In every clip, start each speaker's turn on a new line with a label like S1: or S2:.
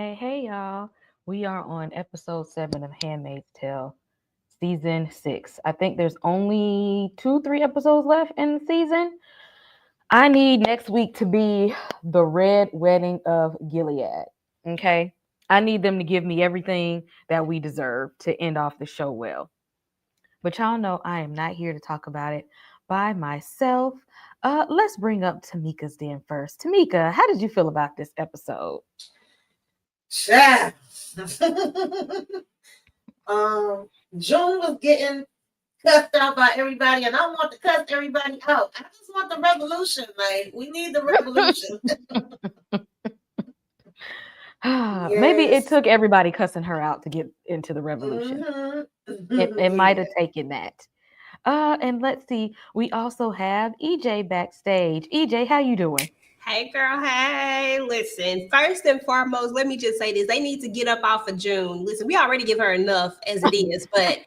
S1: Hey, y'all. We are on episode 7 of Handmaid's Tale, season 6. I think there's only 3 episodes left in the season. I need next week to be the red wedding of Gilead. Okay? I need them to give me everything that we deserve to end off the show well. But y'all know I am not here to talk about it by myself. Let's bring up Tamika's den first. Tamika, how did you feel about this episode?
S2: Child. June was getting cussed out by everybody, and I want to cuss everybody out. I just want the revolution, like we need the revolution.
S1: Maybe it took everybody cussing her out to get into the revolution. It might have taken that. And let's see, we also have EJ backstage. EJ, how you doing?
S3: Hey girl, hey. Listen, first and foremost, let me just say this. They need to get up off of June. Listen, we already give her enough as it is, but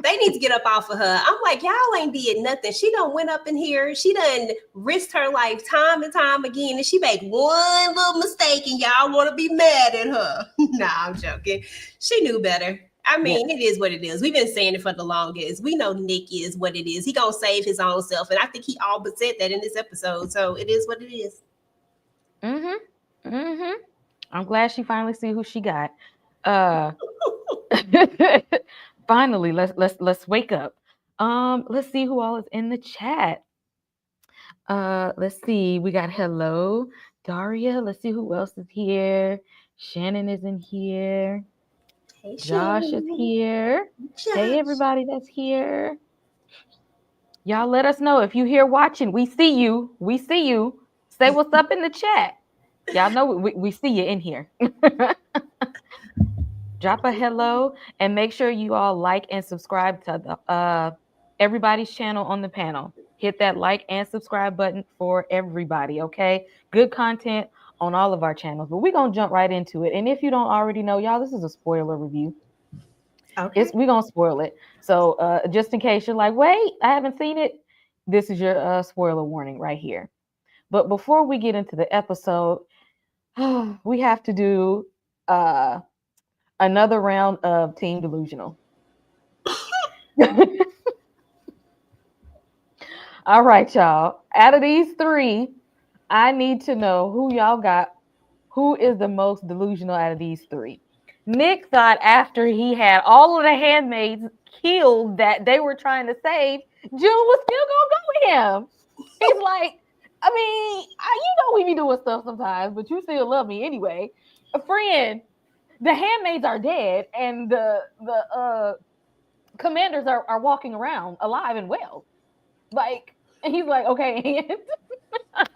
S3: they need to get up off of her. I'm like, y'all ain't did nothing. She done went up in here. She done risked her life time and time again, and she make one little mistake, and y'all want to be mad at her. Nah, I'm joking. She knew better. I mean, It is what it is. We've been saying it for the longest. We know Nick is what it is. He gonna save his own self, and I think he all but said that in this episode. So it is what it is.
S1: I'm glad she finally see who she got. Finally, let's wake up. Let's see who all is in the chat. Let's see. We got hello, Daria. Let's see who else is here. Shannon is in here.
S3: Hey,
S1: Josh is here.
S3: Josh.
S1: Hey, everybody that's here. Y'all let us know if you here watching. We see you. We see you. Say what's up in the chat. Y'all know we see you in here. Drop a hello and make sure you all like and subscribe to the everybody's channel on the panel. Hit that like and subscribe button for everybody, okay? Good content on all of our channels, but we're going to jump right into it. And if you don't already know, y'all, this is a spoiler review.
S3: Okay.
S1: We're going to spoil it. So just in case you're like, wait, I haven't seen it, this is your spoiler warning right here. But before we get into the episode, we have to do another round of Team Delusional. All right, y'all. Out of these 3, I need to know who y'all got. Who is the most delusional out of these 3? Nick thought after he had all of the handmaids killed that they were trying to save, June was still gonna go with him. He's like, I mean, we be doing stuff sometimes, but you still love me anyway. A friend, the handmaids are dead, and the commanders are walking around alive and well. Like, and he's like, okay, Ann.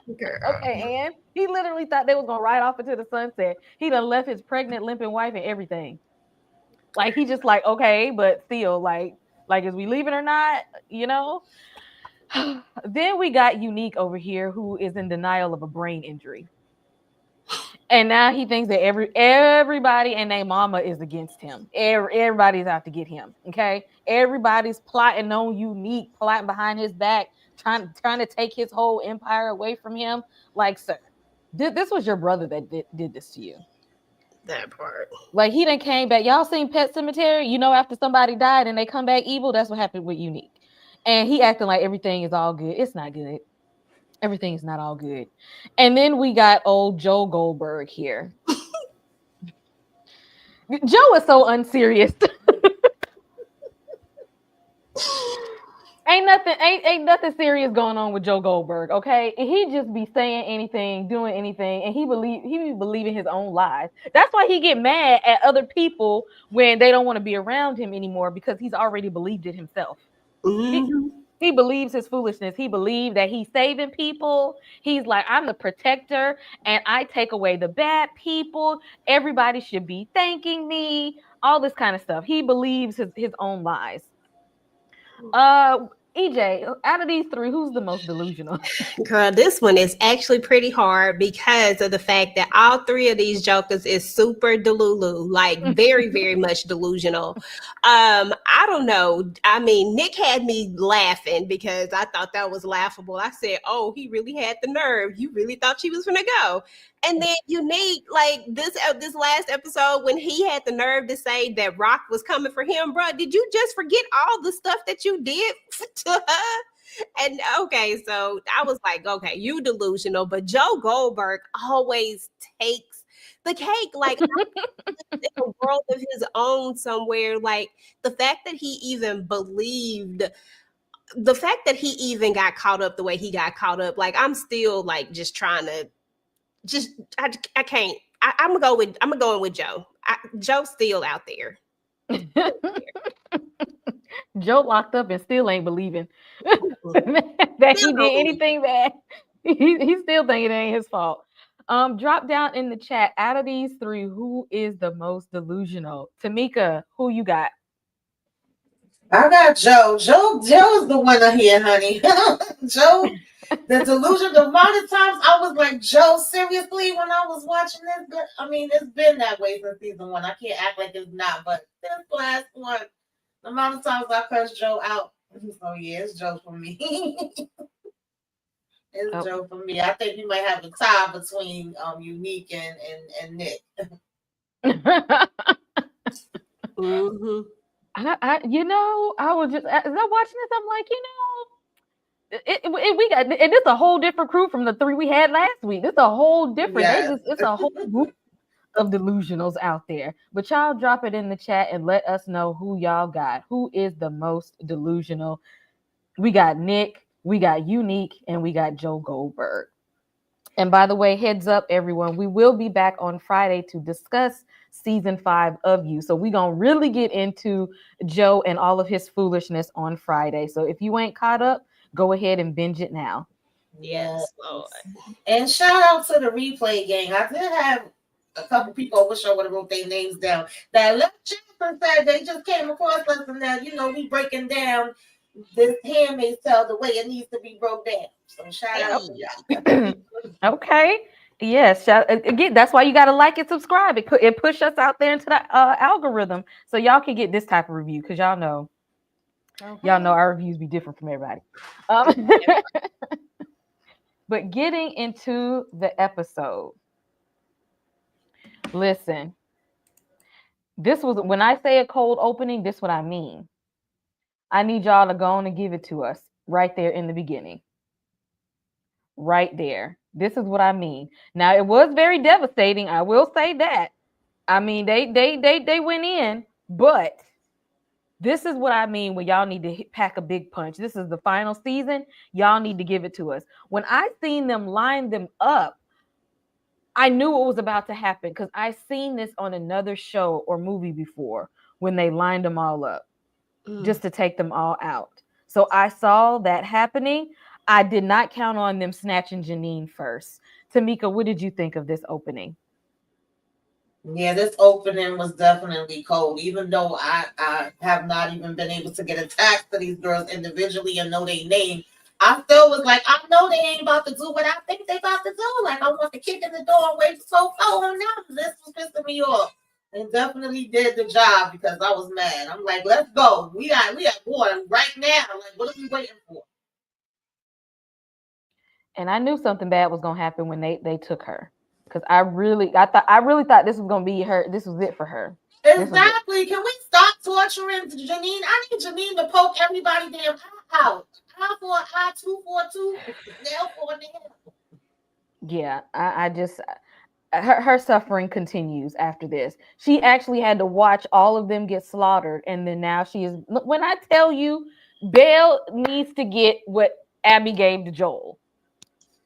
S1: Okay, Ann. He literally thought they was gonna ride off into the sunset. He done left his pregnant, limping wife and everything. Like, he just like, okay, but still, like, is we leaving or not? You know? Then we got Unique over here, who is in denial of a brain injury. And now he thinks that everybody and their mama is against him. Everybody's out to get him. Okay, everybody's plotting on Unique, plotting behind his back, trying to take his whole empire away from him. Like, sir, this was your brother that did this to you.
S3: That part.
S1: Like, he done came back. Y'all seen Pet Cemetery? You know, after somebody died and they come back evil, that's what happened with Unique. And he acting like everything is all good. It's not good. Everything is not all good. And then we got old Joe Goldberg here. Joe is so unserious. Ain't nothing serious going on with Joe Goldberg, okay? He just be saying anything, doing anything, and he be believing his own lies. That's why he get mad at other people when they don't want to be around him anymore, because he's already believed it himself. He believes his foolishness. He believed that he's saving people. He's like, I'm the protector, and I take away the bad people. Everybody should be thanking me. All this kind of stuff. He believes his own lies. EJ, out of these 3, who's the most delusional?
S3: Girl, this one is actually pretty hard because of the fact that all 3 of these jokers is super delulu, like very, very much delusional. I I don't know. I mean, Nick had me laughing because I thought that was laughable. I said, "Oh, he really had the nerve. You really thought she was gonna go?" And then Unique, like this last episode, when he had the nerve to say that Rock was coming for him, bro. Did you just forget all the stuff that you did to her? And okay, so I was like, okay, you delusional, but Joe Goldberg always takes the cake. Like in a world of his own somewhere. Like the fact that he even believed, the fact that he even got caught up the way he got caught up. Like I'm still like just trying to just I can't. I'm going with Joe. Joe's still out there.
S1: Joe locked up and still ain't believing that he did anything bad. He's still thinking it ain't his fault. Drop down in the chat. Out of these three, who is the most delusional? Tamika, who you got?
S2: I got Joe. Joe is the winner here, honey. Joe, the delusion. The amount of times I was like, Joe, seriously, when I was watching this. But, I mean, it's been that way since season 1. I can't act like it's not. But this last one, the amount of times I cursed Joe out. So yeah, it's Joe for me. It's Joe for me. I think you might have a tie between Unique and Nick.
S3: Mm-hmm.
S1: I was just as I'm watching this, I'm like, we got, and it's a whole different crew from the 3 we had last week. It's a whole different.
S2: Yes.
S1: It's a whole group of delusionals out there. But y'all drop it in the chat and let us know who y'all got. Who is the most delusional? We got Nick, we got Unique, and we got Joe Goldberg. And by the way, heads up, everyone, we will be back on Friday to discuss season 5 of You. So we're going to really get into Joe and all of his foolishness on Friday. So if you ain't caught up, go ahead and binge it now.
S3: Yes, Lord.
S2: And shout out to the replay gang. I did have a couple people, I wish I would have wrote their names down, that left chat and said they just came across us and that, we breaking down this Handmaid's Tale the way it needs to be broke down. So shout out to y'all.
S1: Okay. Yes. Again, that's why you got to like and subscribe. It push us out there into the algorithm so y'all can get this type of review because y'all know our reviews be different from everybody. But getting into the episode, listen, this was when I say a cold opening, this is what I mean. I need y'all to go on and give it to us right there in the beginning. Right there. This is what I mean. Now it was very devastating. I will say that. I mean, they went in, but this is what I mean when y'all need to pack a big punch. This is the final season. Y'all need to give it to us. When I seen them line them up, I knew what was about to happen because I seen this on another show or movie before when they lined them all up just to take them all out. So I saw that happening. I did not count on them snatching Janine first. Tamika, what did you think of this opening?
S2: Yeah, this opening was definitely cold. Even though I have not even been able to get attached to these girls individually and know their name, I still was like, I know they ain't about to do what I think they about to do. Like, I want to kick in the door and wait so on now. This was pissing me off. And definitely did the job because I was mad. I'm like, let's go. We got war right now. Like, what are we waiting for?
S1: And I knew something bad was gonna happen when they took her. Because I really thought this was gonna be her. This was it for her.
S2: Exactly. Can we stop torturing Janine? I need Janine to poke everybody damn out. Eye for eye, 2 for 2, nail for nail.
S1: Yeah, I just her suffering continues after this. She actually had to watch all of them get slaughtered, and then now she is. When I tell you, Belle needs to get what Abby gave to Joel.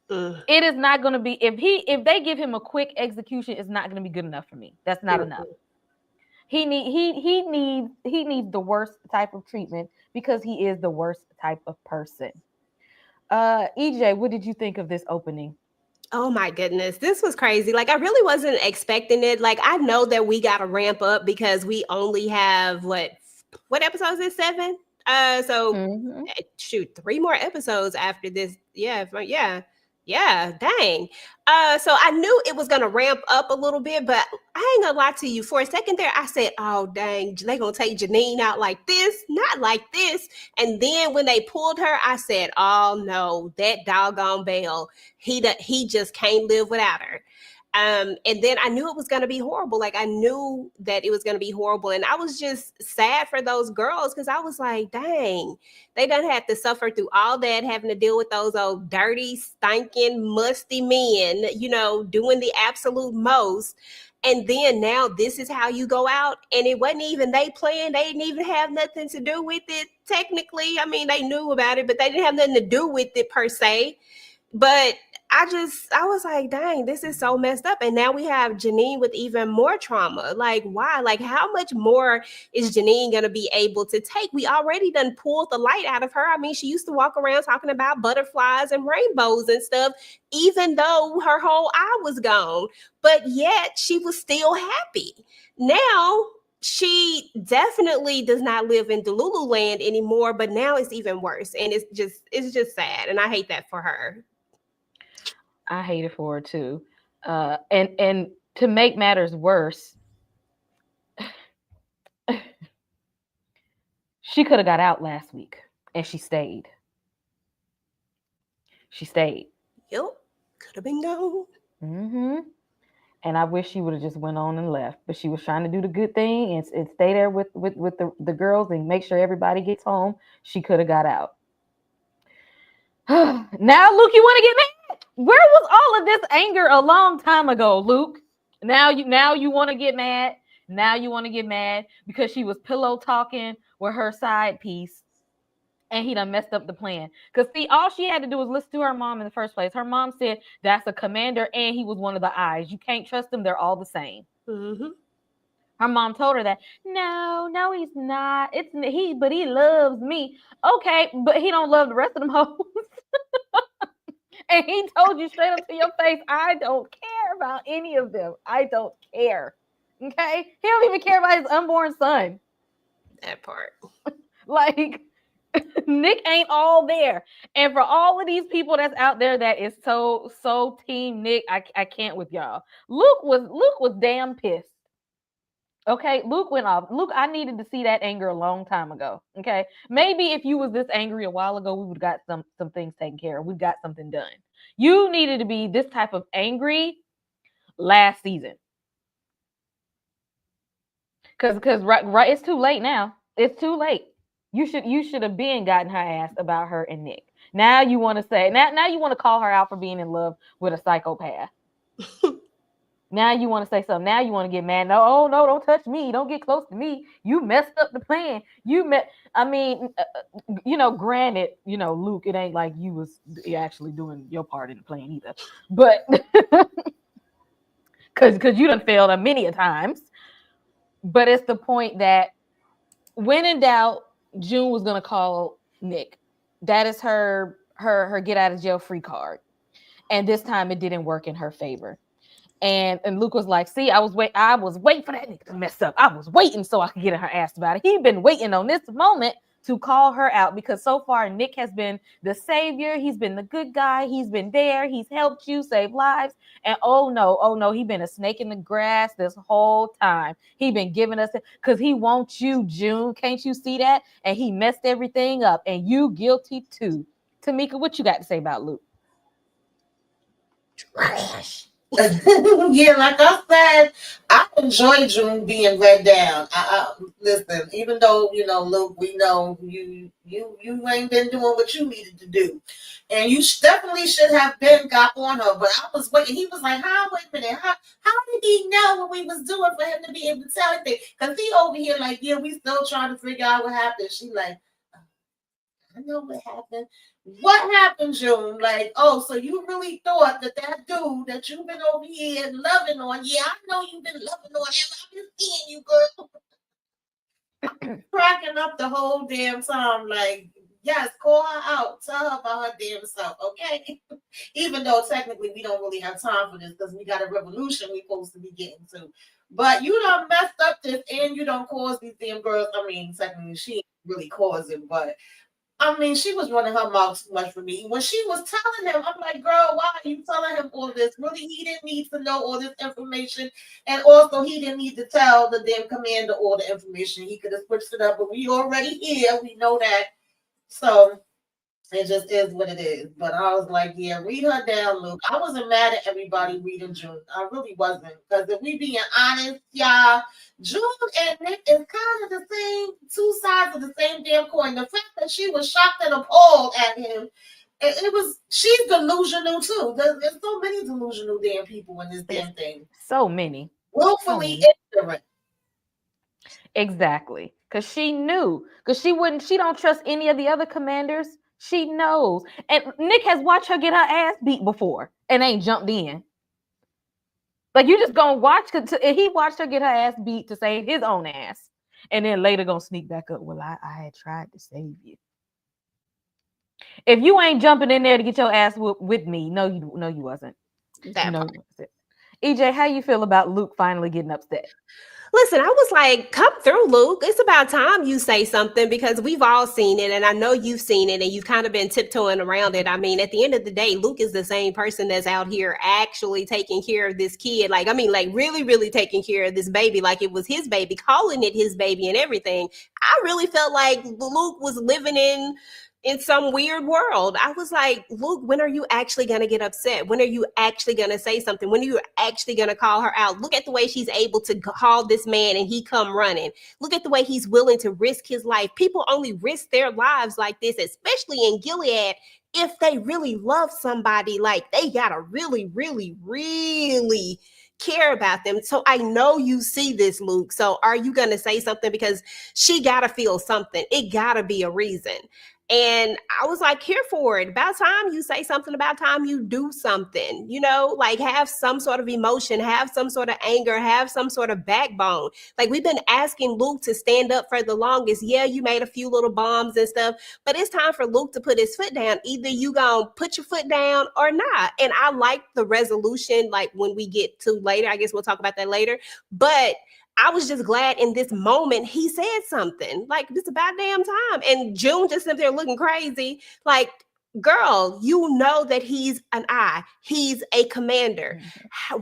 S1: It is not going to be if they give him a quick execution, it's not going to be good enough for me. That's not enough. He needs the worst type of treatment because he is the worst type of person. EJ, what did you think of this opening?
S3: Oh my goodness, this was crazy. Like I really wasn't expecting it. Like I know that we got to ramp up because we only have what episode is 7? So shoot, 3 more episodes after this. Yeah. Yeah, dang. So I knew it was gonna ramp up a little bit, but I ain't gonna lie to you. For a second there, I said, "Oh, dang, they gonna take Janine out like this, not like this." And then when they pulled her, I said, "Oh no, that doggone Belle, he just can't live without her." And then I knew it was gonna be horrible. Like I knew that it was gonna be horrible, and I was just sad for those girls because I was like, "Dang." They don't have to suffer through all that, having to deal with those old dirty, stinking, musty men, doing the absolute most. And then now this is how you go out. And it wasn't even they plan. They didn't even have nothing to do with it, technically. I mean, they knew about it, but they didn't have nothing to do with it per se. But I was like, dang, this is so messed up. And now we have Janine with even more trauma. Like, why? Like, how much more is Janine going to be able to take? We already done pulled the light out of her. I mean, she used to walk around talking about butterflies and rainbows and stuff, even though her whole eye was gone. But yet she was still happy. Now, she definitely does not live in Delulu land anymore, but now it's even worse. And it's just sad. And I hate that for her.
S1: I hate it for her too. And to make matters worse, she could have got out last week, and she stayed. She stayed.
S3: Yep, could have been gone.
S1: Mm-hmm. And I wish she would have just went on and left, but she was trying to do the good thing and stay there with the girls and make sure everybody gets home. She could have got out. Now, Luke, you want to get mad? Where was all of this anger a long time ago, Luke? Now you want to get mad. Now you want to get mad because she was pillow talking with her side piece, and he done messed up the plan. Because see, all she had to do was listen to her mom in the first place. Her mom said that's a commander, and he was one of the eyes. You can't trust them; they're all the same.
S3: Mm-hmm.
S1: Her mom told her that. No, he's not. But he loves me. Okay, but he don't love the rest of them hoes. And he told you straight up to your face, I don't care about any of them. I don't care. Okay? He don't even care about his unborn son.
S3: That part.
S1: Like, Nick ain't all there. And for all of these people that's out there that is so team Nick, I can't with y'all. Luke was damn pissed. Okay, Luke went off. Luke, I needed to see that anger a long time ago. Okay, maybe if you was this angry a while ago, we would have got some things taken care of. We got something done. You needed to be this type of angry last season, because right, it's too late now. It's too late. You should have been gotten her ass about her and Nick. Now you want to say now you want to call her out for being in love with a psychopath. Now you want to say something. Now you want to get mad. No, oh no, don't touch me. Don't get close to me. You messed up the plan. I mean, granted, Luke, it ain't like you was actually doing your part in the plan either. But because you done failed many a times. But it's the point that when in doubt, June was gonna call Nick. That is her get out of jail free card. And this time it didn't work in her favor. And Luke was like, see, I was waiting for that nigga to mess up. I was waiting so I could get her ass about it. He'd been waiting on this moment to call her out because so far Nick has been the savior. He's been the good guy. He's been there. He's helped you save lives. And oh no, he been a snake in the grass this whole time. He been giving us because he wants you, June. Can't you see that? And he messed everything up. And you guilty too. Tamika, what you got to say about Luke?
S3: Trash.
S2: Yeah, like I said, I enjoy June being let down. Listen, even though Luke, we know you ain't been doing what you needed to do, and you definitely should have been got on her. But I was waiting. He was like, "How? Wait a minute. How did he know what we was doing for him to be able to tell anything? Because he over here like, yeah, we still trying to figure out what happened." She like, I know what happened. What happened, June? Like, oh, so you really thought that dude that you've been over here loving on? Yeah, I know you've been loving on him. I've been seeing you, girl, cracking up the whole damn time. Like, yes, call her out. Tell her about her damn self, okay? Even though technically we don't really have time for this because we got a revolution we supposed to be getting to. But you done messed up this and you don't cause these damn girls. I mean, technically she really caused it, but I mean, she was running her mouth too much for me. When she was telling him, I'm like, girl, why are you telling him all this? Really, he didn't need to know all this information. And also, he didn't need to tell the damn commander all the information. He could have switched it up, but we already here. We know that. So it just is what it is. But I was like, yeah, read her down, Luke. I wasn't mad at everybody reading June. I really wasn't. Because if we being honest, y'all, June and Nick is kind of the same, two sides of the same damn coin. The fact that she was shocked and appalled at him, it was, she's delusional too. There's so many delusional damn people in this damn thing.
S1: So many.
S2: Willfully ignorant.
S1: Exactly. Because she knew. Because she don't trust any of the other commanders. She knows. And Nick has watched her get her ass beat before and ain't jumped in. Like, you just gonna watch, he watched her get her ass beat to save his own ass. And then later gonna sneak back up. Well, I had tried to save you. If you ain't jumping in there to get your ass whooped with me, no, you wasn't.
S3: That
S1: no,
S3: part.
S1: you wasn't. EJ, how you feel about Luke finally getting upset?
S3: Listen, I was like, come through, Luke. It's about time you say something because we've all seen it. And I know you've seen it and you've kind of been tiptoeing around it. I mean, at the end of the day, Luke is the same person that's out here actually taking care of this kid. Like, I mean, like really, really taking care of this baby. Like it was his baby, calling it his baby and everything. I really felt like Luke was living in some weird world. I was like, Luke, when are you actually going to get upset? When are you actually going to say something? When are you actually going to call her out? Look at the way she's able to call this man and he come running. Look at the way he's willing to risk his life. People only risk their lives like this, especially in Gilead, if they really love somebody. Like they got to really, really, really care about them. So I know you see this, Luke. So are you going to say something? Because she got to feel something. It got to be a reason. And I was like, here for it. About time you say something, about time you do something, you know, like have some sort of emotion, have some sort of anger, have some sort of backbone. Like we've been asking Luke to stand up for the longest. Yeah, you made a few little bombs and stuff, but it's time for Luke to put his foot down. Either you gonna put your foot down or not. And I like the resolution, like when we get to later, I guess we'll talk about that later. But I was just glad in this moment he said something. Like, this about damn time. And June just sitting there looking crazy. Like, girl, you know that he's an eye. He's a commander.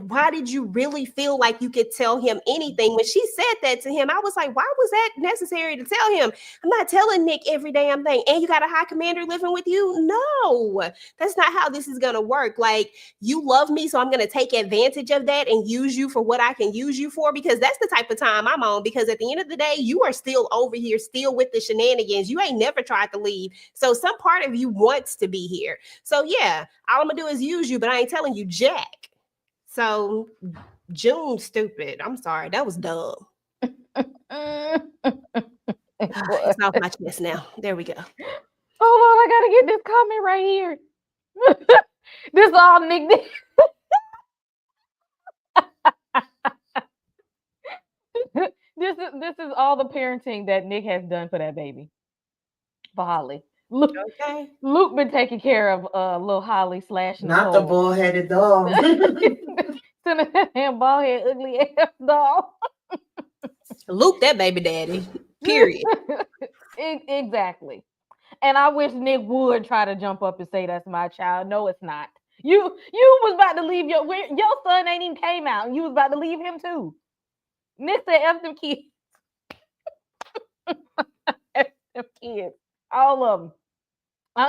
S3: Why did you really feel like you could tell him anything? When she said that to him, I was like, why was that necessary to tell him? I'm not telling Nick every damn thing. And you got a high commander living with you? No, that's not how this is going to work. Like, you love me, so I'm going to take advantage of that and use you for what I can use you for, because that's the type of time I'm on. Because at the end of the day, you are still over here, still with the shenanigans. You ain't never tried to leave. So some part of you wants to be here. So yeah, all I'm gonna do is use you, but I ain't telling you jack. So June, stupid. I'm sorry, that was dumb. It's off my chest now. There we go.
S1: Hold on, I gotta get this comment right here. This all Nick did. This is all the parenting that Nick has done for that baby. For Holly. Luke,
S3: Okay.
S1: Luke been taking care of little Holly /
S2: Not the bald-headed dog.
S1: Sending that damn bald-head ugly ass dog.
S3: Luke, that baby daddy. Period.
S1: Exactly. And I wish Nick would try to jump up and say that's my child. No, it's not. You was about to leave your son ain't even came out, and you was about to leave him too. Nick said F them kids. F them kids. All of them.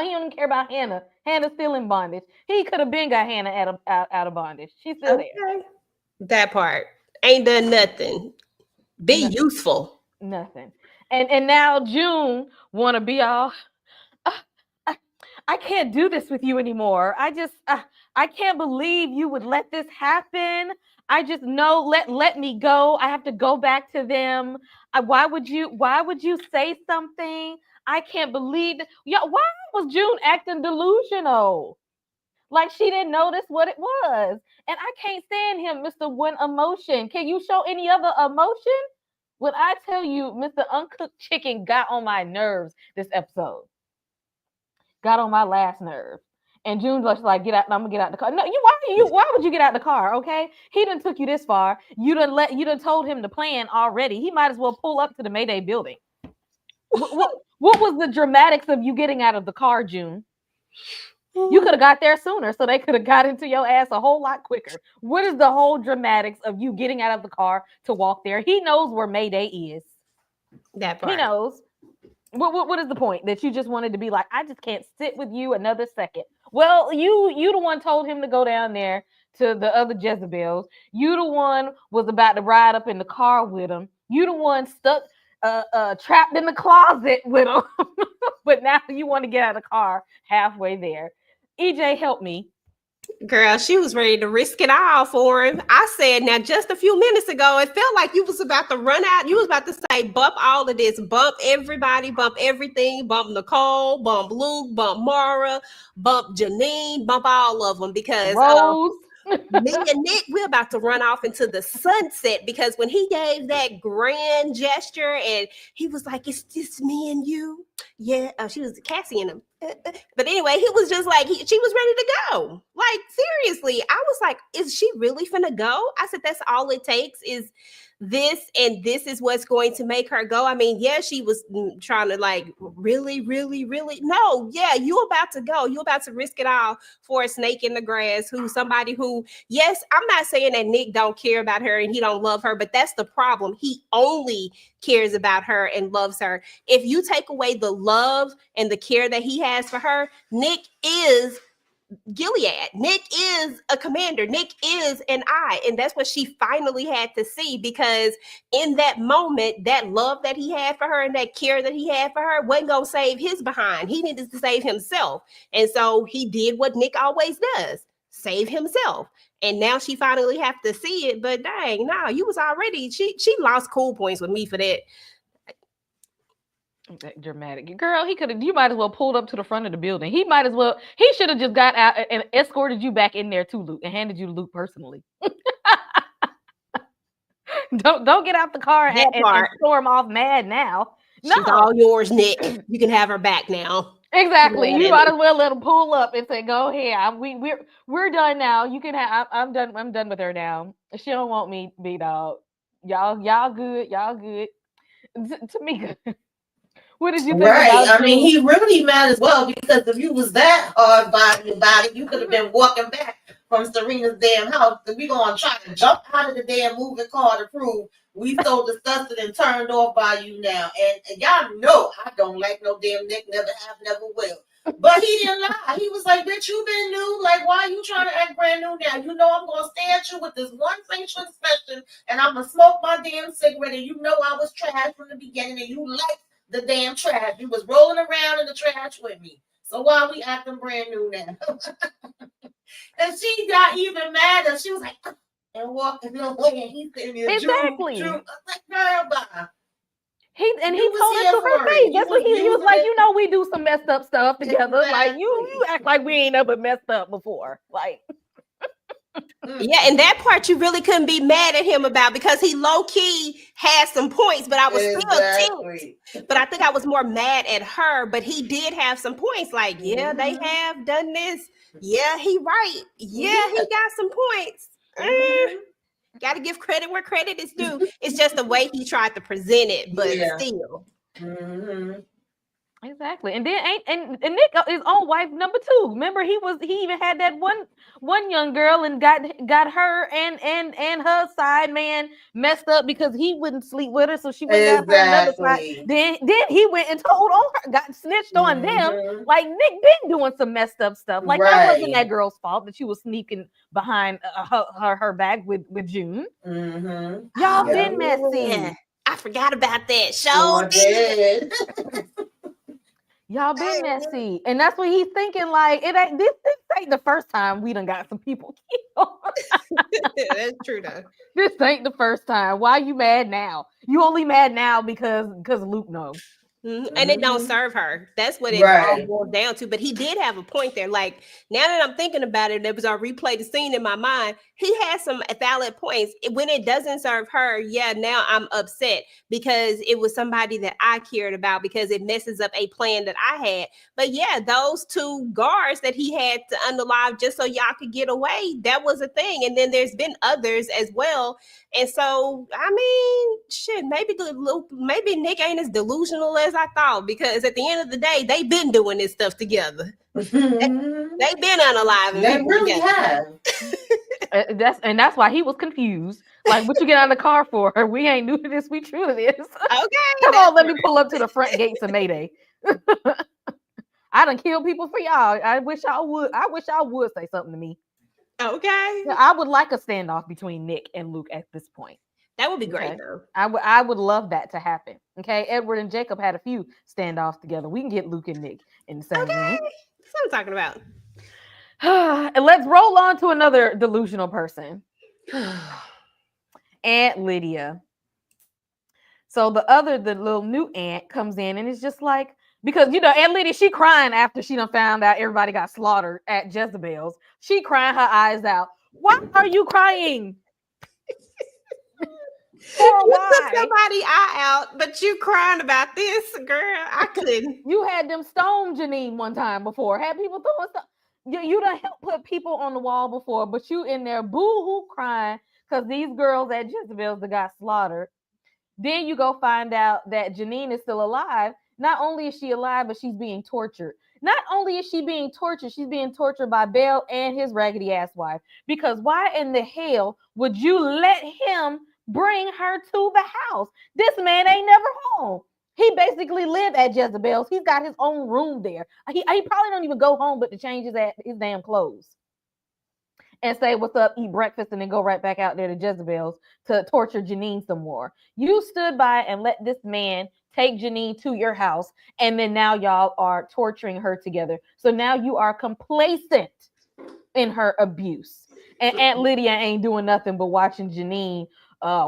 S1: He don't care about Hannah. Hannah's still in bondage. He could have been got Hannah out of bondage. She's still there.
S3: That part. Ain't done nothing. Be useful.
S1: Nothing. And now June want to be all, I can't do this with you anymore. I can't believe you would let this happen. I just know, let me go. I have to go back to them. Why would you say something? I can't believe that. Yo, why was June acting delusional? Like she didn't notice what it was. And I can't stand him, Mr. One Emotion. Can you show any other emotion? When I tell you, Mr. Uncooked Chicken got on my nerves this episode. Got on my last nerve. And June was like, get out, I'm gonna get out the car. No, why would you get out the car? Okay. He done took you this far. You done told him the plan already. He might as well pull up to the Mayday building. What was the dramatics of you getting out of the car, June? You could have got there sooner, so they could have got into your ass a whole lot quicker. What is the whole dramatics of you getting out of the car to walk there? He knows where Mayday is.
S3: That part.
S1: He knows. What is the point that you just wanted to be like, I just can't sit with you another second? Well, you the one told him to go down there to the other Jezebels. You the one was about to ride up in the car with him. You the one stuck trapped in the closet with him. But now you want to get out of the car halfway there. EJ, help me.
S3: Girl, she was ready to risk it all for him. I said, now just a few minutes ago, it felt like you was about to run out. You was about to say, bump all of this, bump everybody, bump everything, bump Nicole, bump Luke, bump Mara, bump Janine, bump all of them because
S1: Rose.
S3: me and Nick, we're about to run off into the sunset because when he gave that grand gesture and he was like, it's just me and you. Yeah, she was Cassie and him. But anyway, he was just like, she was ready to go. Like, seriously, I was like, is she really finna go? I said, that's all it takes is this, and this is what's going to make her go. I mean, yeah, she was trying to like, really, really, really. No, yeah, you about to go. You about to risk it all for a snake in the grass somebody who, yes, I'm not saying that Nick don't care about her and he don't love her, but that's the problem. He only cares about her and loves her. If you take away the love and the care that he has for her, Nick is Gilead. Nick is a commander. Nick is an eye. And that's what she finally had to see, because in that moment, that love that he had for her and that care that he had for her wasn't going to save his behind. He needed to save himself. And so he did what Nick always does, save himself. And now she finally have to see it. But dang, nah, you was already, she lost cool points with me for that.
S1: Dramatic girl. He could have. You might as well pulled up to the front of the building. He should have just got out and escorted you back in there too, Luke, and handed you to Luke personally. don't get out the car and storm off mad now. No.
S3: She's all yours, Nick. You can have her back now.
S1: Exactly. You might as well let him pull up and say, "Go ahead. We're done now. You can have. I'm done. I'm done with her now. She don't want me, dog. Y'all good. Y'all good. Tamika." What did you think about
S2: I mean, he really mad as well, because if you was that hard about it, you could have been walking back from Serena's damn house. We gonna try to jump out of the damn moving car to prove we so disgusted and turned off by you now. And y'all know I don't like no damn Nick, never have, never will. But he didn't lie. He was like, bitch, you been new. Like, why are you trying to act brand new now? You know I'm going to stay at you with this one facial expression, and I'm going to smoke my damn cigarette, and you know I was trash from the beginning, and you like the damn trash. You was rolling around in the trash with me. So why are we acting brand new now? And she got even madder. She was like, and walking away, and he's sitting there.
S1: Exactly.
S2: Drew. I was like, girl, bye.
S1: He told it to her face. That's what he was like. You know, we do some messed up stuff together. Exactly. Like you act like we ain't ever messed up before. Like,
S3: yeah, and that part you really couldn't be mad at him about, because he low key had some points, but I was still ticked. But I think I was more mad at her. But he did have some points. Like, yeah, they have done this. Yeah, he right. Yeah, he got some points. Got to give credit where credit is due. It's just the way he tried to present it, but still.
S2: Mm-hmm.
S1: Exactly. And then and Nick is on wife number 2. Remember, he even had that one young girl and got her and her side man messed up because he wouldn't sleep with her, so she went down her another side. Then he went and told on her, got snitched on them. Like, Nick been doing some messed up stuff. Like, that wasn't that girl's fault that she was sneaking behind her back with June.
S2: Mm-hmm.
S1: Y'all been messy.
S3: Yeah. I forgot about that. Show did.
S1: Y'all been messy, and that's what he's thinking. Like, this ain't the first time we done got some people killed.
S3: That's true though.
S1: This ain't the first time. Why you mad now? You only mad now because Luke knows.
S3: Mm-hmm. And it don't serve her. That's what it all boils down to. But he did have a point there. Like, now that I'm thinking about it, I replay the scene in my mind. He has some valid points. When it doesn't serve her, now I'm upset because it was somebody that I cared about, because it messes up a plan that I had. But yeah, those 2 guards that he had to unalive just so y'all could get away, that was a thing. And then there's been others as well. And so, I mean, shit, maybe Nick ain't as delusional as as I thought, because at the end of the day, they've been doing this stuff together. They've been unaliving
S2: They
S3: people
S2: really
S3: together.
S2: have.
S1: That's why he was confused. Like, what you get out of the car for? We ain't new to this. We true to this.
S3: Okay,
S1: Come
S3: that's
S1: on, let me
S3: right.
S1: pull up to the front gates of Mayday. I done killed people for y'all. I wish y'all would. I wish y'all would say something to me.
S3: Okay,
S1: Yeah, I would like a standoff between Nick and Luke at this point.
S3: that would be great
S1: Okay.
S3: though.
S1: I would love that to happen. Okay. Edward and Jacob had a few standoffs together. We can get Luke and Nick in the same room.
S3: Okay, that's what I'm talking about.
S1: And let's roll on to another delusional person. Aunt Lydia. So the little new aunt comes in and it's just like, because Aunt Lydia, she crying after she done found out everybody got slaughtered at Jezebel's. She crying her eyes out. Why are you crying? For
S3: You took
S1: why?
S3: somebody eye out, but you crying about this, girl. I couldn't.
S1: You had them stone Janine one time before. Had people throwing stuff. You done helped put people on the wall before, but you in there boo-hoo crying because these girls at Jezebel's that got slaughtered. Then you go find out that Janine is still alive. Not only is she alive, but she's being tortured. Not only is she being tortured, she's being tortured by Bell and his raggedy ass wife. Because why in the hell would you let him bring her to the house? This man ain't never home. He basically lived at Jezebel's. He's got his own room there. He probably don't even go home but to change his damn clothes and say what's up, eat breakfast, and then go right back out there to Jezebel's to torture Janine some more. You stood by and let this man take Janine to your house, and then now y'all are torturing her together. So now you are complacent in her abuse. And Aunt Lydia ain't doing nothing but watching Janine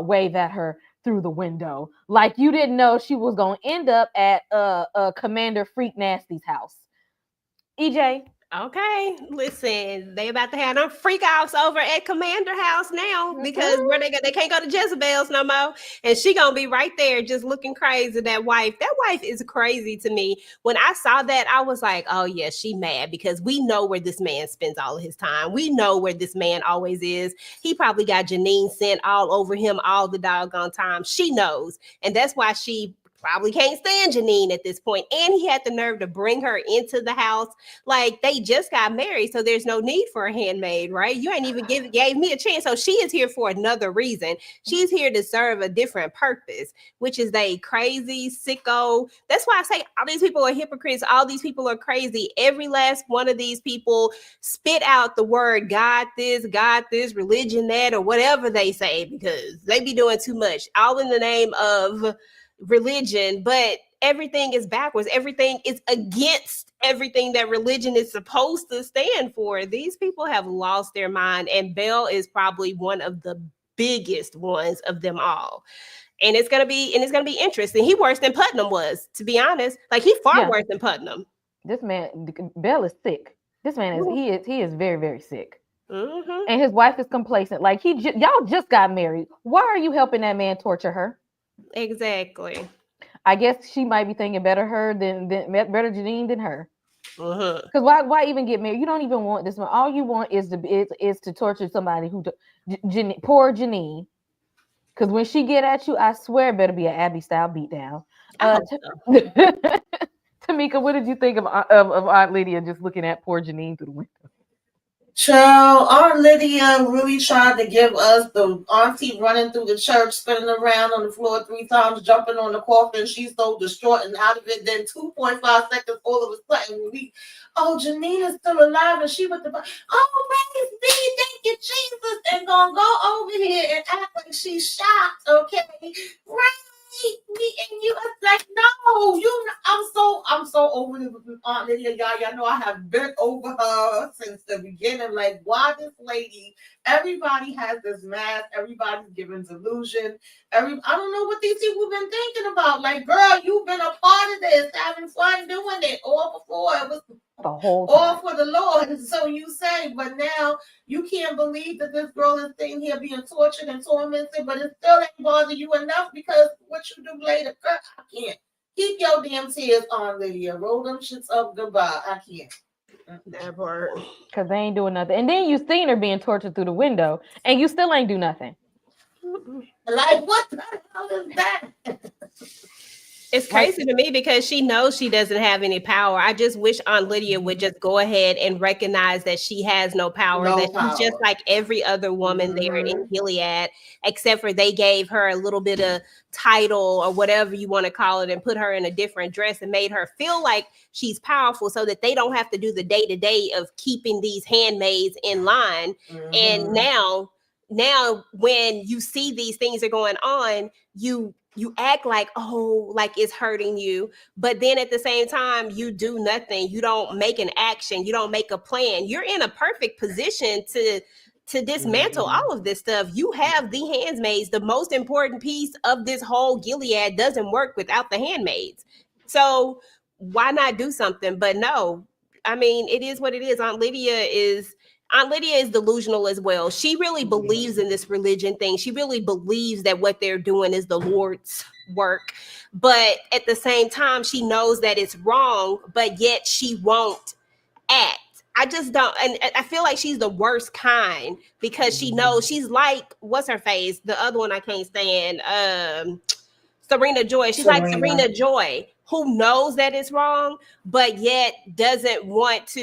S1: wave at her through the window. Like you didn't know she was going to end up at Commander Freak Nasty's house. EJ,
S3: Okay, listen, they about to have them freak offs over at Commander House now because where they can't go to Jezebel's no more, and she gonna be right there just looking crazy. That wife is crazy to me. When I saw that, I was like, oh yeah, she mad because we know where this man spends all of his time. We know where this man always is. He probably got Janine sent all over him all the doggone time. She knows, and that's why she probably can't stand Janine at this point. And he had the nerve to bring her into the house. Like they just got married, so there's no need for a handmaid, right? You ain't even gave me a chance. So she is here for another reason. She's here to serve a different purpose, which is they crazy, sicko. That's why I say all these people are hypocrites. All these people are crazy. Every last one of these people spit out the word God this, religion that, or whatever they say, because they be doing too much, all in the name of religion, but everything is backwards. Everything is against everything that religion is supposed to stand for. These people have lost their mind, and Bell is probably one of the biggest ones of them all. And it's gonna be interesting. He worse than Putnam was, to be honest. Like he far worse than Putnam.
S1: This man, Bell is sick. This man he is very, very sick.
S3: Mm-hmm.
S1: And his wife is complacent. Like y'all just got married. Why are you helping that man torture her?
S3: Exactly.
S1: I guess she might be thinking better better Janine than her.
S3: Uh-huh.
S1: Because why even get married? You don't even want this one. All you want is to torture somebody who poor Janine. Because when she get at you, I swear it better be an Abby style beatdown. Tamika, what did you think of Aunt Lydia just looking at poor Janine through the window?
S2: Child, Aunt Lydia really tried to give us the auntie running through the church, spinning around on the floor 3 times, jumping on the coffin. She's so distraught and out of it. Then 2.5 seconds, all of a sudden, Janine is still alive, and she with the praise be, thank you, Jesus, and gonna go over here and act like she's shocked, okay? Right? Me and you, it's like no, I'm so over this Aunt Lydia, y'all know I have been over her since the beginning. Like, why this lady? Everybody has this mask. Everybody's giving delusion. I don't know what these people have been thinking about. Like, girl, you've been a part of this, having fun doing it all before. It was
S1: the whole time.
S2: All for the Lord, so you say, but now you can't believe that this girl is sitting here being tortured and tormented, but it still ain't bother you enough because what you do later, girl, I can't. Keep your damn tears on, Lydia. Roll them shits up, goodbye. I can't.
S3: That part.
S1: Because they ain't doing nothing. And then you seen her being tortured through the window, and you still ain't do nothing.
S2: Like, what the hell is that?
S3: It's
S1: Like,
S3: crazy to me because she knows she doesn't have any power. I just wish Aunt Lydia would just go ahead and recognize that she has no power,
S2: No
S3: that she's just
S2: power.
S3: like every other woman there in
S2: Mm-hmm.
S3: Gilead, except for they gave her a little bit of title or whatever you want to call it and put her in a different dress and made her feel like she's powerful so that they don't have to do the day to day of keeping these handmaids in line. And
S2: Mm-hmm.
S3: now when you see these things are going on, you act like, oh, like it's hurting you, but then at the same time you do nothing. You don't make an action, you don't make a plan. You're in a perfect position to dismantle
S2: Mm-hmm.
S3: all of this stuff. You have the handmaids. The most important piece of this whole Gilead doesn't work without the handmaids. So why not do something? But no, I mean, it is what it is. Aunt Lydia is delusional as well. She really believes in this religion thing. She really believes that what they're doing is the Lord's work. But at the same time, she knows that it's wrong, but yet she won't act. I just don't, and I feel like she's the worst kind because she knows. She's like, what's her face? The other one I can't stand. Serena Joy. She's like
S2: Serena.
S3: Serena Joy, who knows that it's wrong, but yet doesn't wants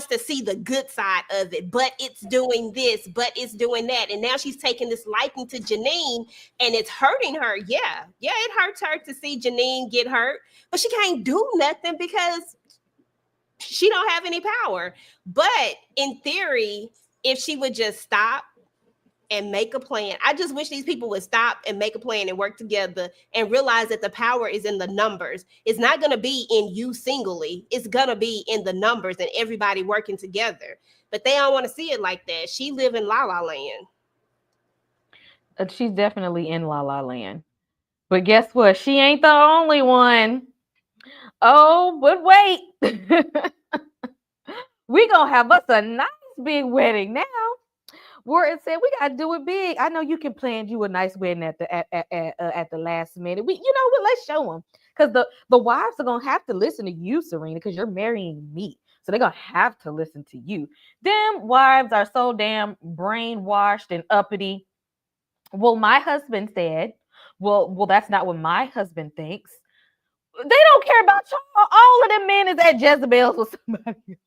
S3: to see the good side of it, but it's doing this, but it's doing that. And now she's taking this liking to Janine and it's hurting her. Yeah, it hurts her to see Janine get hurt, but she can't do nothing because she don't have any power. But in theory, if she would just stop and make a plan. I just wish these people would stop and make a plan and work together and realize that the power is in the numbers. It's not going to be in you singly. It's going to be in the numbers and everybody working together. But they don't want to see it like that. She live in La La Land.
S1: she's definitely in La La Land. But guess what? She ain't the only one. Oh, but wait. We gonna have us a nice big wedding now. Warren said we gotta do it big. I know you can plan you a nice wedding at the last minute. We, you know what? Let's show them because the wives are gonna have to listen to you, Serena, because you're marrying me. So they're gonna have to listen to you. Them wives are so damn brainwashed and uppity. Well, my husband said, well, that's not what my husband thinks. They don't care about y'all. All of them men is at Jezebel's with somebody.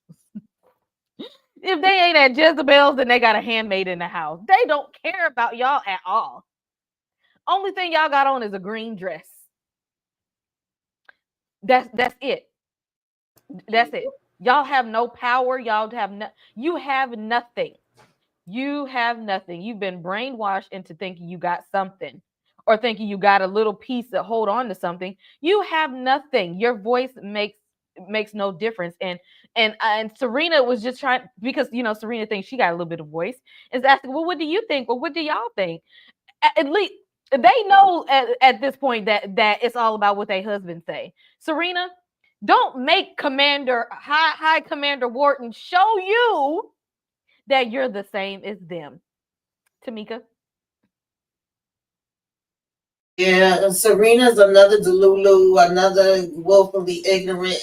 S1: If they ain't at Jezebel's, then they got a handmaid in the house. They don't care about y'all at all. Only thing y'all got on is a green dress. That's it. That's it. Y'all have no power. Y'all have no. You have nothing. You have nothing. You've been brainwashed into thinking you got something, or thinking you got a little piece to hold on to something. You have nothing. Your voice makes no difference. And Serena was just trying, because Serena thinks she got a little bit of voice, is asking, well, what do you think? Well, what do y'all think? At least they know at this point that it's all about what their husbands say. Serena, don't make Commander High Commander Wharton show you that you're the same as them. Tamika.
S2: Yeah, Serena's another Delulu, another woefully ignorant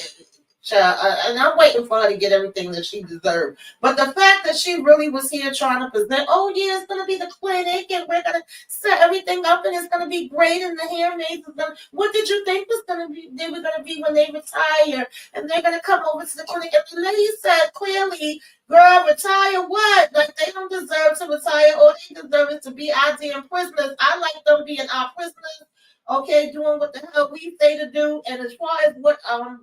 S2: child, and I'm waiting for her to get everything that she deserved. But the fact that she really was here trying to present, oh yeah, it's gonna be the clinic, and we're gonna set everything up, and it's gonna be great, and the handmaids is gonna. What did you think was gonna be? They were gonna be when they retire, and they're gonna come over to the clinic. And the lady said clearly, "Girl, retire what? Like they don't deserve to retire. All they deserve is to be our damn prisoners. I like them being our prisoners, okay, doing what the hell we say to do. And as far as what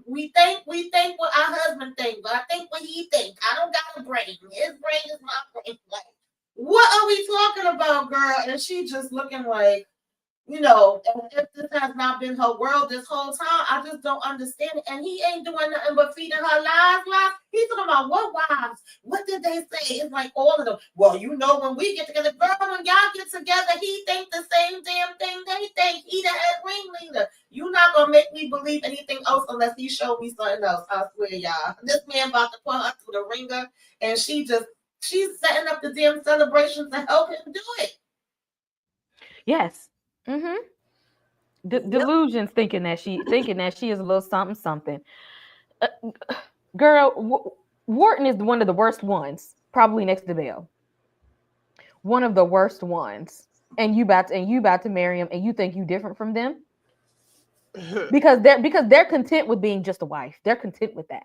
S2: we think what our husband think, but I think what he think. I don't got a brain. His brain is my brain. Like, what are we talking about, girl?" And she just looking like, if this has not been her world this whole time, I just don't understand it. And he ain't doing nothing but feeding her lies. He's talking about what wives? What did they say? It's like all of them. Well, when we get together, girl, when y'all get together, he think the same damn thing they think. He the head ringleader. You not gonna make me believe anything else unless he show me something else. I swear, y'all. This man about to put her through the ringer, and she's setting up the damn celebrations to help him do it.
S1: Yes. Mm-hmm.
S3: Yep.
S1: Delusions, thinking that she is a little something something. Uh, Girl, Wharton is one of the worst ones, probably next to Belle. One of the worst ones. And you about to marry him, and you think you different from them? because they're content with being just a wife. They're content with that.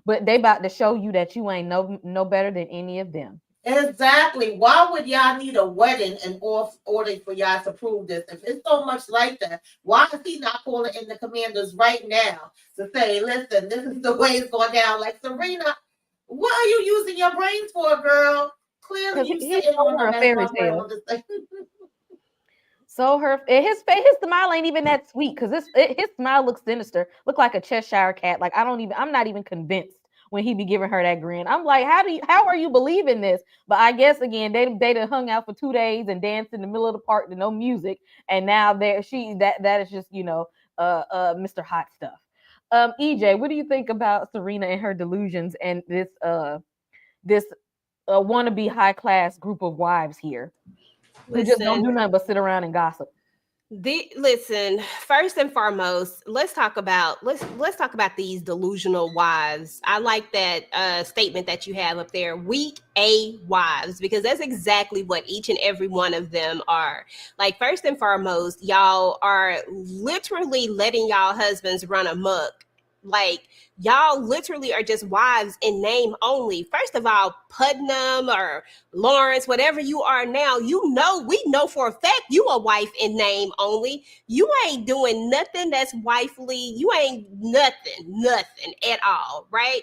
S1: But they about to show you that you ain't no better than any of them.
S2: Exactly. Why would y'all need a wedding in order for y'all to prove this? If it's so much like that, why is he not calling in the commanders right now to say, listen, this is the way it's going down? Like, Serena, what are you using your brains for, girl? Clearly,
S1: Because
S2: you
S1: he's
S2: sitting on
S1: showing her
S2: them,
S1: a
S2: as
S1: fairy
S2: my
S1: tale.
S2: grandmother said.
S1: So his smile ain't even that sweet because his smile looks sinister, look like a Cheshire cat. Like I'm not even convinced when he be giving her that grin. I'm like, how are you believing this? But I guess again they done hung out for 2 days and danced in the middle of the park to no music, and now that is just Mr. Hot Stuff. EJ, what do you think about Serena and her delusions and this wannabe high class group of wives here who just don't
S3: Listen,
S1: do nothing but sit around and gossip?
S3: listen, first and foremost, let's talk about these delusional wives. I like that statement that you have up there, weak A wives, because that's exactly what each and every one of them are. Like, first and foremost, y'all are literally letting y'all husbands run amok. Like, y'all literally are just wives in name only. First of all, Putnam or Lawrence, whatever you are now, we know for a fact you a wife in name only. You ain't doing nothing that's wifely. You ain't nothing at all, right?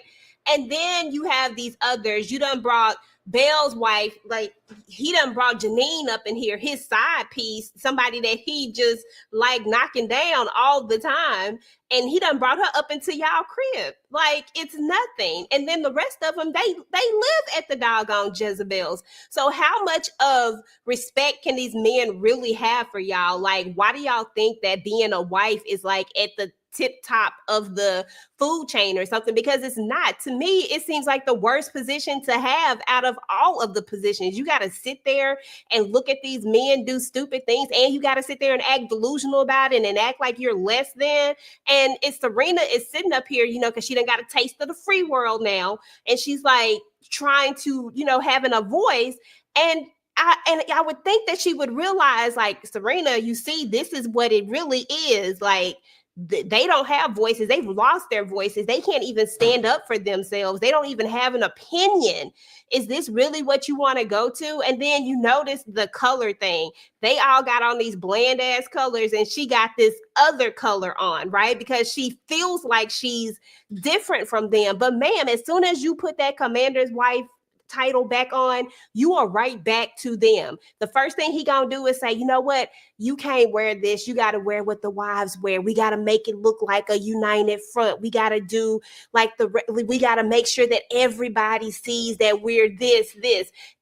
S3: And then you have these others. You done brought Bell's wife, like he done brought Janine up in here, his side piece, somebody that he just like knocking down all the time, and he done brought her up into y'all crib like it's nothing. And then the rest of them, they live at the doggone Jezebels. So how much of respect can these men really have for y'all? Like, why do y'all think that being a wife is like at the tip top of the food chain or something? Because it's not. To me, it seems like the worst position to have out of all of the positions. You got to sit there and look at these men do stupid things, and you got to sit there and act delusional about it and act like you're less than. And it's Serena is sitting up here, because she done got a taste of the free world now, and she's like trying to, having a voice. And I would think that she would realize, like, Serena, you see, this is what it really is. Like, they don't have voices. They've lost their voices. They can't even stand up for themselves. They don't even have an opinion. Is this really what you want to go to? And then you notice the color thing. They all got on these bland ass colors, and she got this other color on, right? Because she feels like she's different from them. But ma'am, as soon as you put that commander's wife title back on, you are right back to them. The first thing he gonna do is say, you know what, you can't wear this. You got to wear what the wives wear. We got to make it look like a united front. We got to do like we got to make sure that everybody sees that we're this.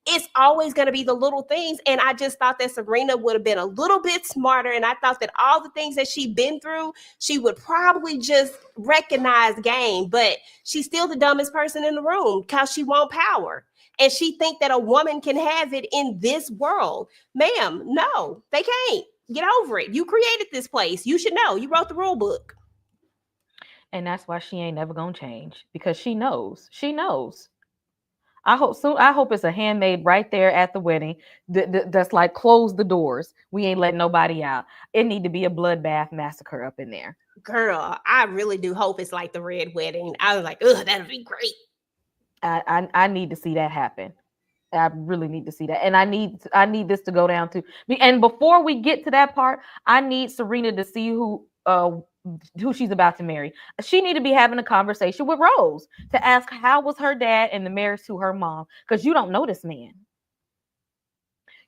S3: It's always going to be the little things. And I just thought that Serena would have been a little bit smarter. And I thought that all the things that she'd been through, she would probably just recognize game. But she's still the dumbest person in the room because she wants power. And she think that a woman can have it in this world. Ma'am, no, they can't. Get over it. You created this place. You should know. You wrote the rule book.
S1: And that's why she ain't never gonna change because she knows. She knows. I hope soon. I hope it's a handmaid right there at the wedding that's like close the doors. We ain't letting nobody out. It need to be a bloodbath massacre up in there.
S3: Girl, I really do hope it's like the red wedding. I was like, ugh, that'd be great.
S1: I need to see that happen. I really need to see that, and I need this to go down to. And before we get to that part, I need Serena to see who she's about to marry. She need to be having a conversation with Rose to ask how was her dad and the marriage to her mom, because you don't know this man.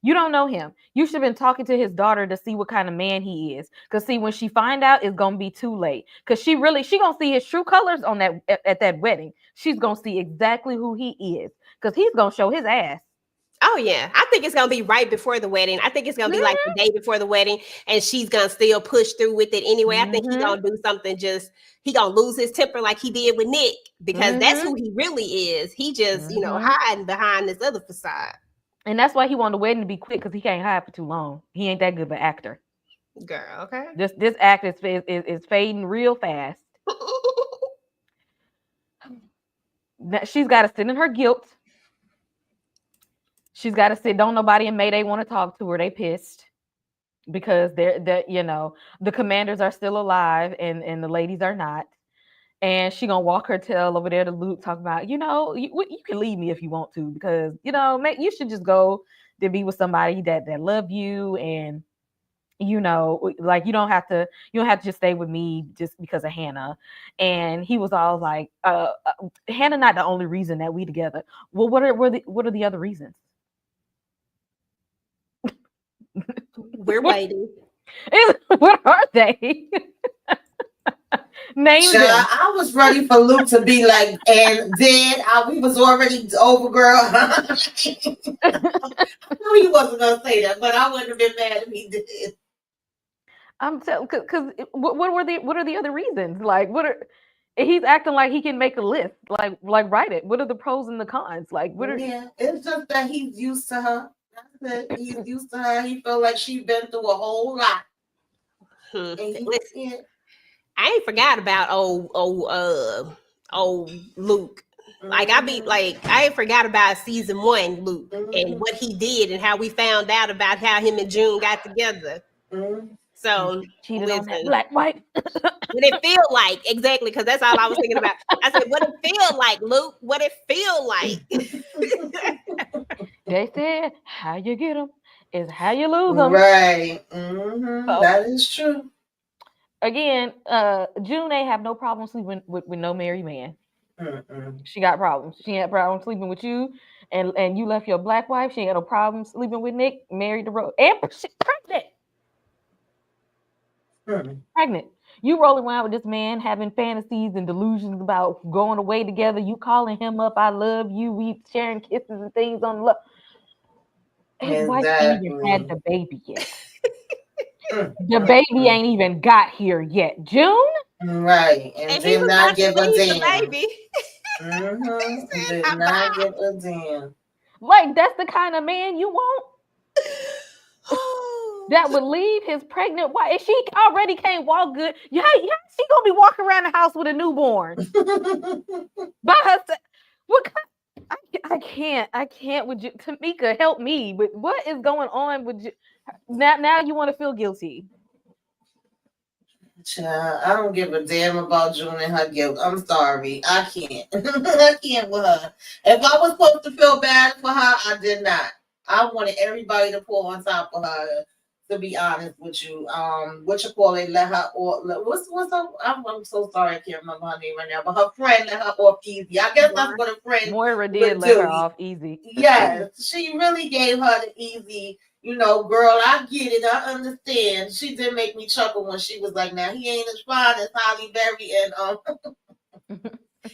S1: You don't know him. You should have been talking to his daughter to see what kind of man he is. Because see, when she find out, it's gonna be too late. Because she gonna see his true colors on that at that wedding. She's gonna see exactly who he is. Because he's gonna show his ass.
S3: Oh yeah, I think it's gonna be right before the wedding. I think it's gonna be like the day before the wedding, and she's gonna still push through with it anyway. I think he's gonna do something. He gonna lose his temper like he did with Nick, because that's who he really is. He just hiding behind this other facade.
S1: And that's why he wanted the wedding to be quick, because he can't hide for too long. He ain't that good of an actor.
S3: Girl, okay.
S1: This act is fading real fast. She's got to sit in her guilt. She's got to sit. Don't nobody in Mayday want to talk to her. They pissed. because they're the commanders are still alive and the ladies are not. And she gonna walk her tail over there to Luke, talking about, you can leave me if you want to, because you should just go to be with somebody that love you, and like you don't have to just stay with me just because of Hannah. And he was all like, Hannah not the only reason that we together. Well, what are the other reasons?
S3: We're waiting.
S1: What are they? Name them.
S2: I was ready for Luke to be like, and then we was already over, girl. I knew he wasn't gonna say that, but I wouldn't have been mad if he did.
S1: I'm telling, because what are the other reasons? Like, he's acting like he can make a list, like write it. What are the pros and the cons? Like,
S2: Yeah, it's just that he's used to her. That's it. He's used to her. He felt like she's been through a whole lot.
S3: Listen, I ain't forgot about old Luke. Like I ain't forgot about season 1 Luke and what he did and how we found out about how him and June got together. So
S1: cheated on that black wife.
S3: What it feel like, exactly, because that's all I was thinking about. I said, what it feel like, Luke? What it feel
S1: like? They said, how you get them is how you lose them.
S2: Right. That is true.
S1: Again, June ain't have no problem sleeping with no married man. She got problems. She had problems sleeping with you, and you left your black wife. She had no problem sleeping with Nick, married to Rose, and she's pregnant. Pregnant. You rolling around with this man having fantasies and delusions about going away together. You calling him up, I love you. We sharing kisses and things on love. His wife ain't even had the baby yet. The baby ain't even got here yet. June?
S2: Right. And did not give a damn.
S3: Baby.
S2: Did not give a damn.
S1: Like, that's the kind of man you want? That would leave his pregnant wife. If she already can't walk good, yeah, she gonna be walking around the house with a newborn by herself. What? I can't with you, Tamika. Help me. But what is going on with you? Now you want to feel guilty?
S2: Child, I don't give a damn about June and her guilt. I'm sorry, I can't. I can't with her. If I was supposed to feel bad for her, I did not. I wanted everybody to pull on top of her. To be honest with you, what you call it? Let her or what's her? I'm so sorry, I can't remember her name right now. But her friend let her off easy. I guess that's what a friend.
S1: Moira did let her off easy.
S2: Yes, she really gave her the easy. Girl, I get it. I understand. She did make me chuckle when she was like, "Now he ain't as fine as Holly Berry, and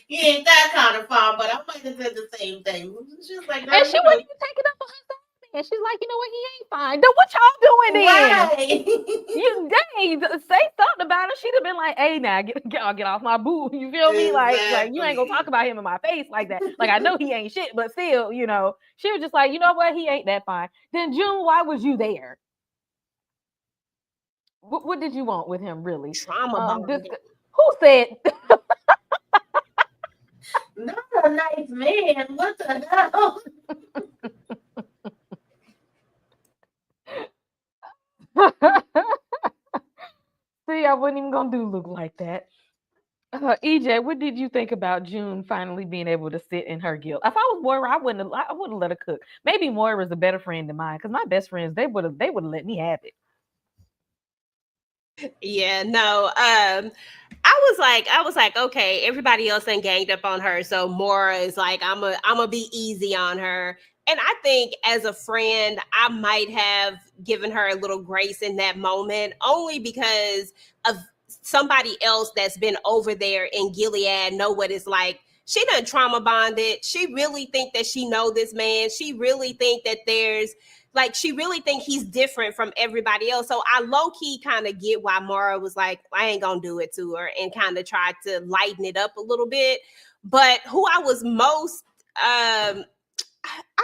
S2: he ain't that kind of fine." But I might have said the same thing. She was like,
S1: and she wouldn't even take it up for herself. And she's like, you know what? He ain't fine. Then what y'all doing then? Right. You say something about it. She'd have been like, "Hey, now get off my boo." You feel me? Exactly. Like you ain't gonna talk about him in my face like that. Like, I know he ain't shit, but still, she was just like, you know what? He ain't that fine. Then June, why was you there? What did you want with him, really?
S3: Trauma.
S1: Who said?
S2: Not a nice man. What the hell?
S1: See, I wasn't even gonna do Luke like that. EJ, what did you think about June finally being able to sit in her guilt? If I was Moira, I wouldn't have let her cook. Maybe Moira's a better friend than mine, because my best friends, they would have let me have it.
S3: Yeah, no. I was like, okay, everybody else ain't ganged up on her, so Moira is like, I'm gonna be easy on her. And I think as a friend, I might have given her a little grace in that moment, only because of somebody else that's been over there in Gilead know what it's like. She done trauma bonded. She really think that she know this man. She really think that she really think he's different from everybody else. So I low-key kind of get why Mara was like, I ain't gonna do it to her, and kind of tried to lighten it up a little bit. But who I was most, I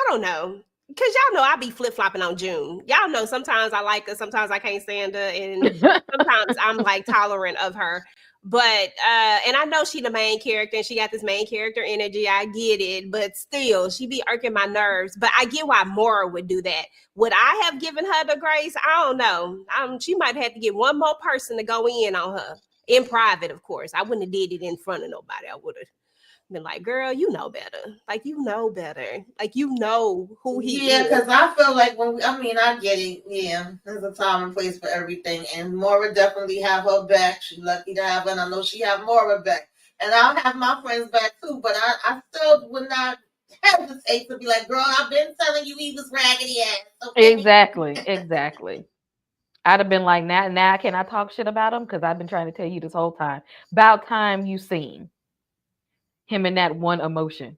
S3: don't know, because y'all know I be flip-flopping on June. Y'all know sometimes I like her, sometimes I can't stand her, and sometimes I'm like tolerant of her. But and I know she the main character and she got this main character energy. I get it, but still, she be irking my nerves. But I get why Mora would do that. Would I have given her the grace? I don't know. She might have to get one more person to go in on her in private, of course. I wouldn't have did it in front of nobody. I would have been like, girl, you know better. Like, you know better. Like, you know who he
S2: Yeah,
S3: is.
S2: because I feel like I get it. Yeah, there's a time and place for everything, and Maura definitely have her back. She's lucky to have her, and I know she have Maura back, and I'll have my friends back too. But I still would not hesitate to be like, girl, I've been telling you he was raggedy ass. Okay.
S1: Exactly. Exactly. I'd have been like, now can I talk shit about him? Because I've been trying to tell you this whole time. About time you seen him in that one emotion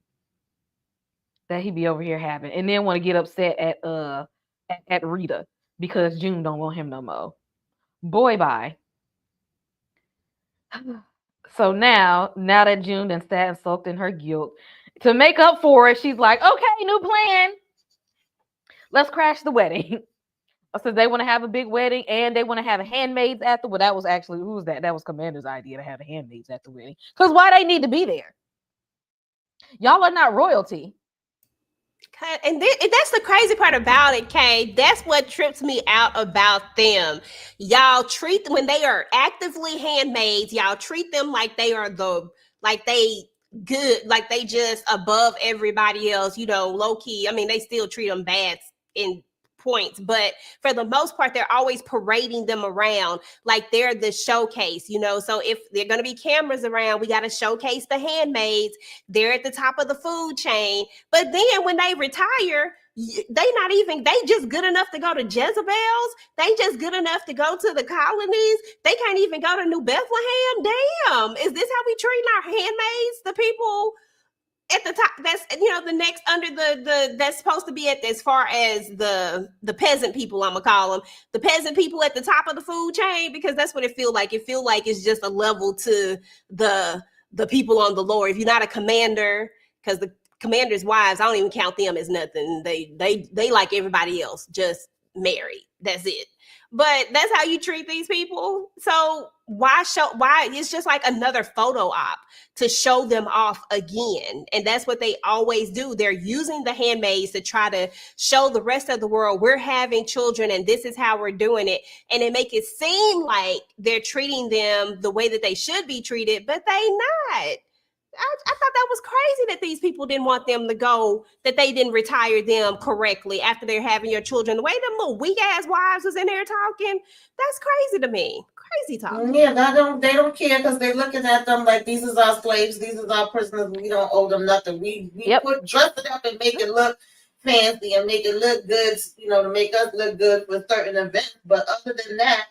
S1: that he be over here having, and then want to get upset at Rita because June don't want him no more. Boy, bye. So now that June done sat and soaked in her guilt, to make up for it, she's like, okay, new plan. Let's crash the wedding. So they want to have a big wedding and they want to have a handmaids at the. Well, that was actually who was that? That was Commander's idea to have a handmaids at the wedding. Because why they need to be there? Y'all are not royalty.
S3: And that's the crazy part about it, Kay. That's what trips me out about them. Y'all treat them when they are actively handmaids. Y'all treat them like they are like they good, like they just above everybody else. You know, low key. I mean, they still treat them bad in points, but for the most part, they're always parading them around like they're the showcase. You know, so if they're going to be cameras around, we got to showcase the handmaids. They're at the top of the food chain. But then when they retire, they just good enough to go to Jezebel's. They just good enough to go to the colonies. They can't even go to New Bethlehem. Damn, is this how we treat our handmaids? The people at the top, that's, you know, the next under the that's supposed to be at, as far as the peasant people, I'm gonna call them the peasant people at the top of the food chain, because that's what it feel like. It feel like it's just a level to the people on the lower. If you're not a commander, because the commanders' wives, I don't even count them as nothing. They like everybody else, just married. That's it. But that's how you treat these people. So why it's just like another photo op to show them off again. And that's what they always do. They're using the handmaids to try to show the rest of the world we're having children and this is how we're doing it. And it make it seem like they're treating them the way that they should be treated, but they not. I thought that was crazy that these people didn't want them to go, that they didn't retire them correctly after they're having your children. The way them little weak ass wives was in there talking, that's crazy to me. Crazy talk.
S2: Yeah, they don't care because they're looking at them like these is our slaves, these is our prisoners. We don't owe them nothing. We put dress it up and make it look fancy and make it look good, you know, to make us look good for certain events. But other than that,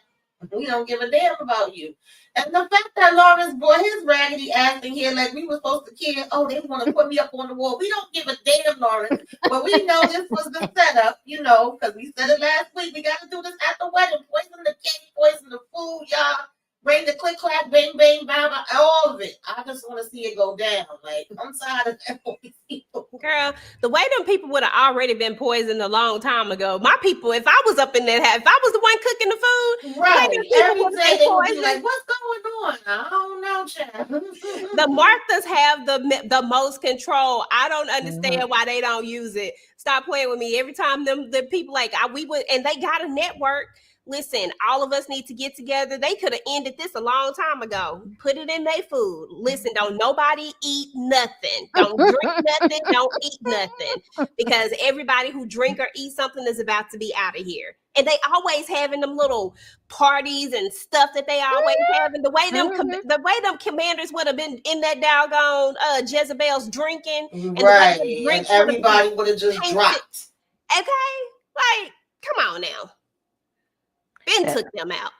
S2: we don't give a damn about you. And the fact that Lawrence brought his raggedy ass in here like we were supposed to care. Oh, they want to put me up on the wall. We don't give a damn, Lawrence. But we know this was the setup, you know, because we said it last week. We got to do this at the wedding. Poison the cake, poison the food, y'all. Bring the click, clack, bang, bang, bang, bang, all of it. I just want to see it go down. Like, I'm tired of that for these people.
S3: Girl, the way them people would have already been poisoned a long time ago. My people, if I was up in that, if I was the one cooking the food,
S2: right,
S3: every
S2: day they would be like, what's going on? I don't know, child.
S3: The Marthas have the most control. I don't understand why they don't use it. Stop playing with me. Every time the people like we would, and they got a network. Listen, all of us need to get together. They could have ended this a long time ago. Put it in their food. Listen, don't nobody eat nothing. Don't drink nothing. Don't eat nothing. Because everybody who drink or eat something is about to be out of here. And they always having them little parties and stuff that they always have. And the way them commanders would have been in that doggone Jezebel's drinking. And
S2: right. And everybody would have just dropped.
S3: Okay? Like, come on now. Ben took them out.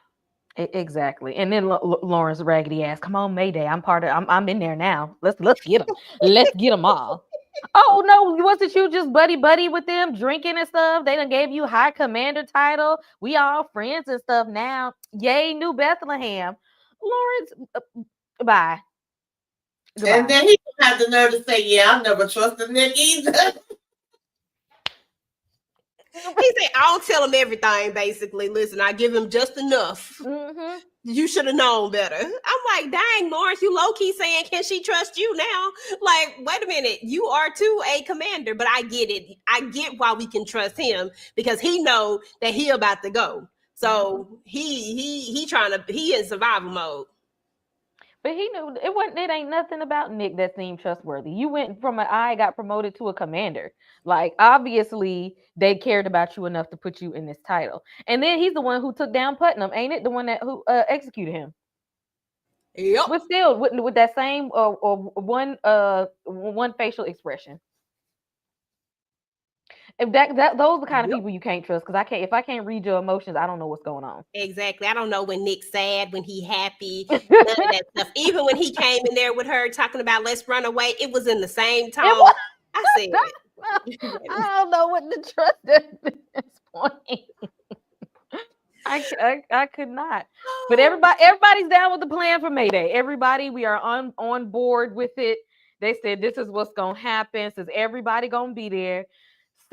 S1: Exactly. And then Lawrence raggedy ass, come on, Mayday. I'm in there now. Let's get them. Let's get them all. Oh no, wasn't you just buddy with them drinking and stuff? They done gave you high commander title. We all friends and stuff now. Yay, New Bethlehem. Lawrence, bye.
S2: Goodbye. And then he had the nerve to say, yeah, I never trusted Nick either.
S3: He said, I don't tell him everything, basically. Listen, I give him just enough. You should have known better. I'm like, dang, Lawrence, you low key saying, can she trust you now? Like, wait a minute, you are too a commander, but I get it. I get why we can trust him because he know that he about to go. So he in survival mode.
S1: But he knew it wasn't. It ain't nothing about Nick that seemed trustworthy. You went from an I got promoted to a commander. Like obviously they cared about you enough to put you in this title. And then he's the one who took down Putnam, ain't it? The one that who executed him.
S3: Yep.
S1: But still, with that same or one facial expression. If that those are the kind of
S3: Yep.
S1: people you can't trust because I can't if I can't read your emotions, I don't know what's going on.
S3: Exactly. I don't know when Nick's sad, when he happy, none of that stuff. Even when he came in there with her talking about let's run away, it was in the same tone.
S1: Was,
S3: I said,
S1: I don't know what to trust at this point. I could not. But everybody's down with the plan for Mayday. Everybody, we are on board with it. They said this is what's gonna happen. Says everybody gonna be there.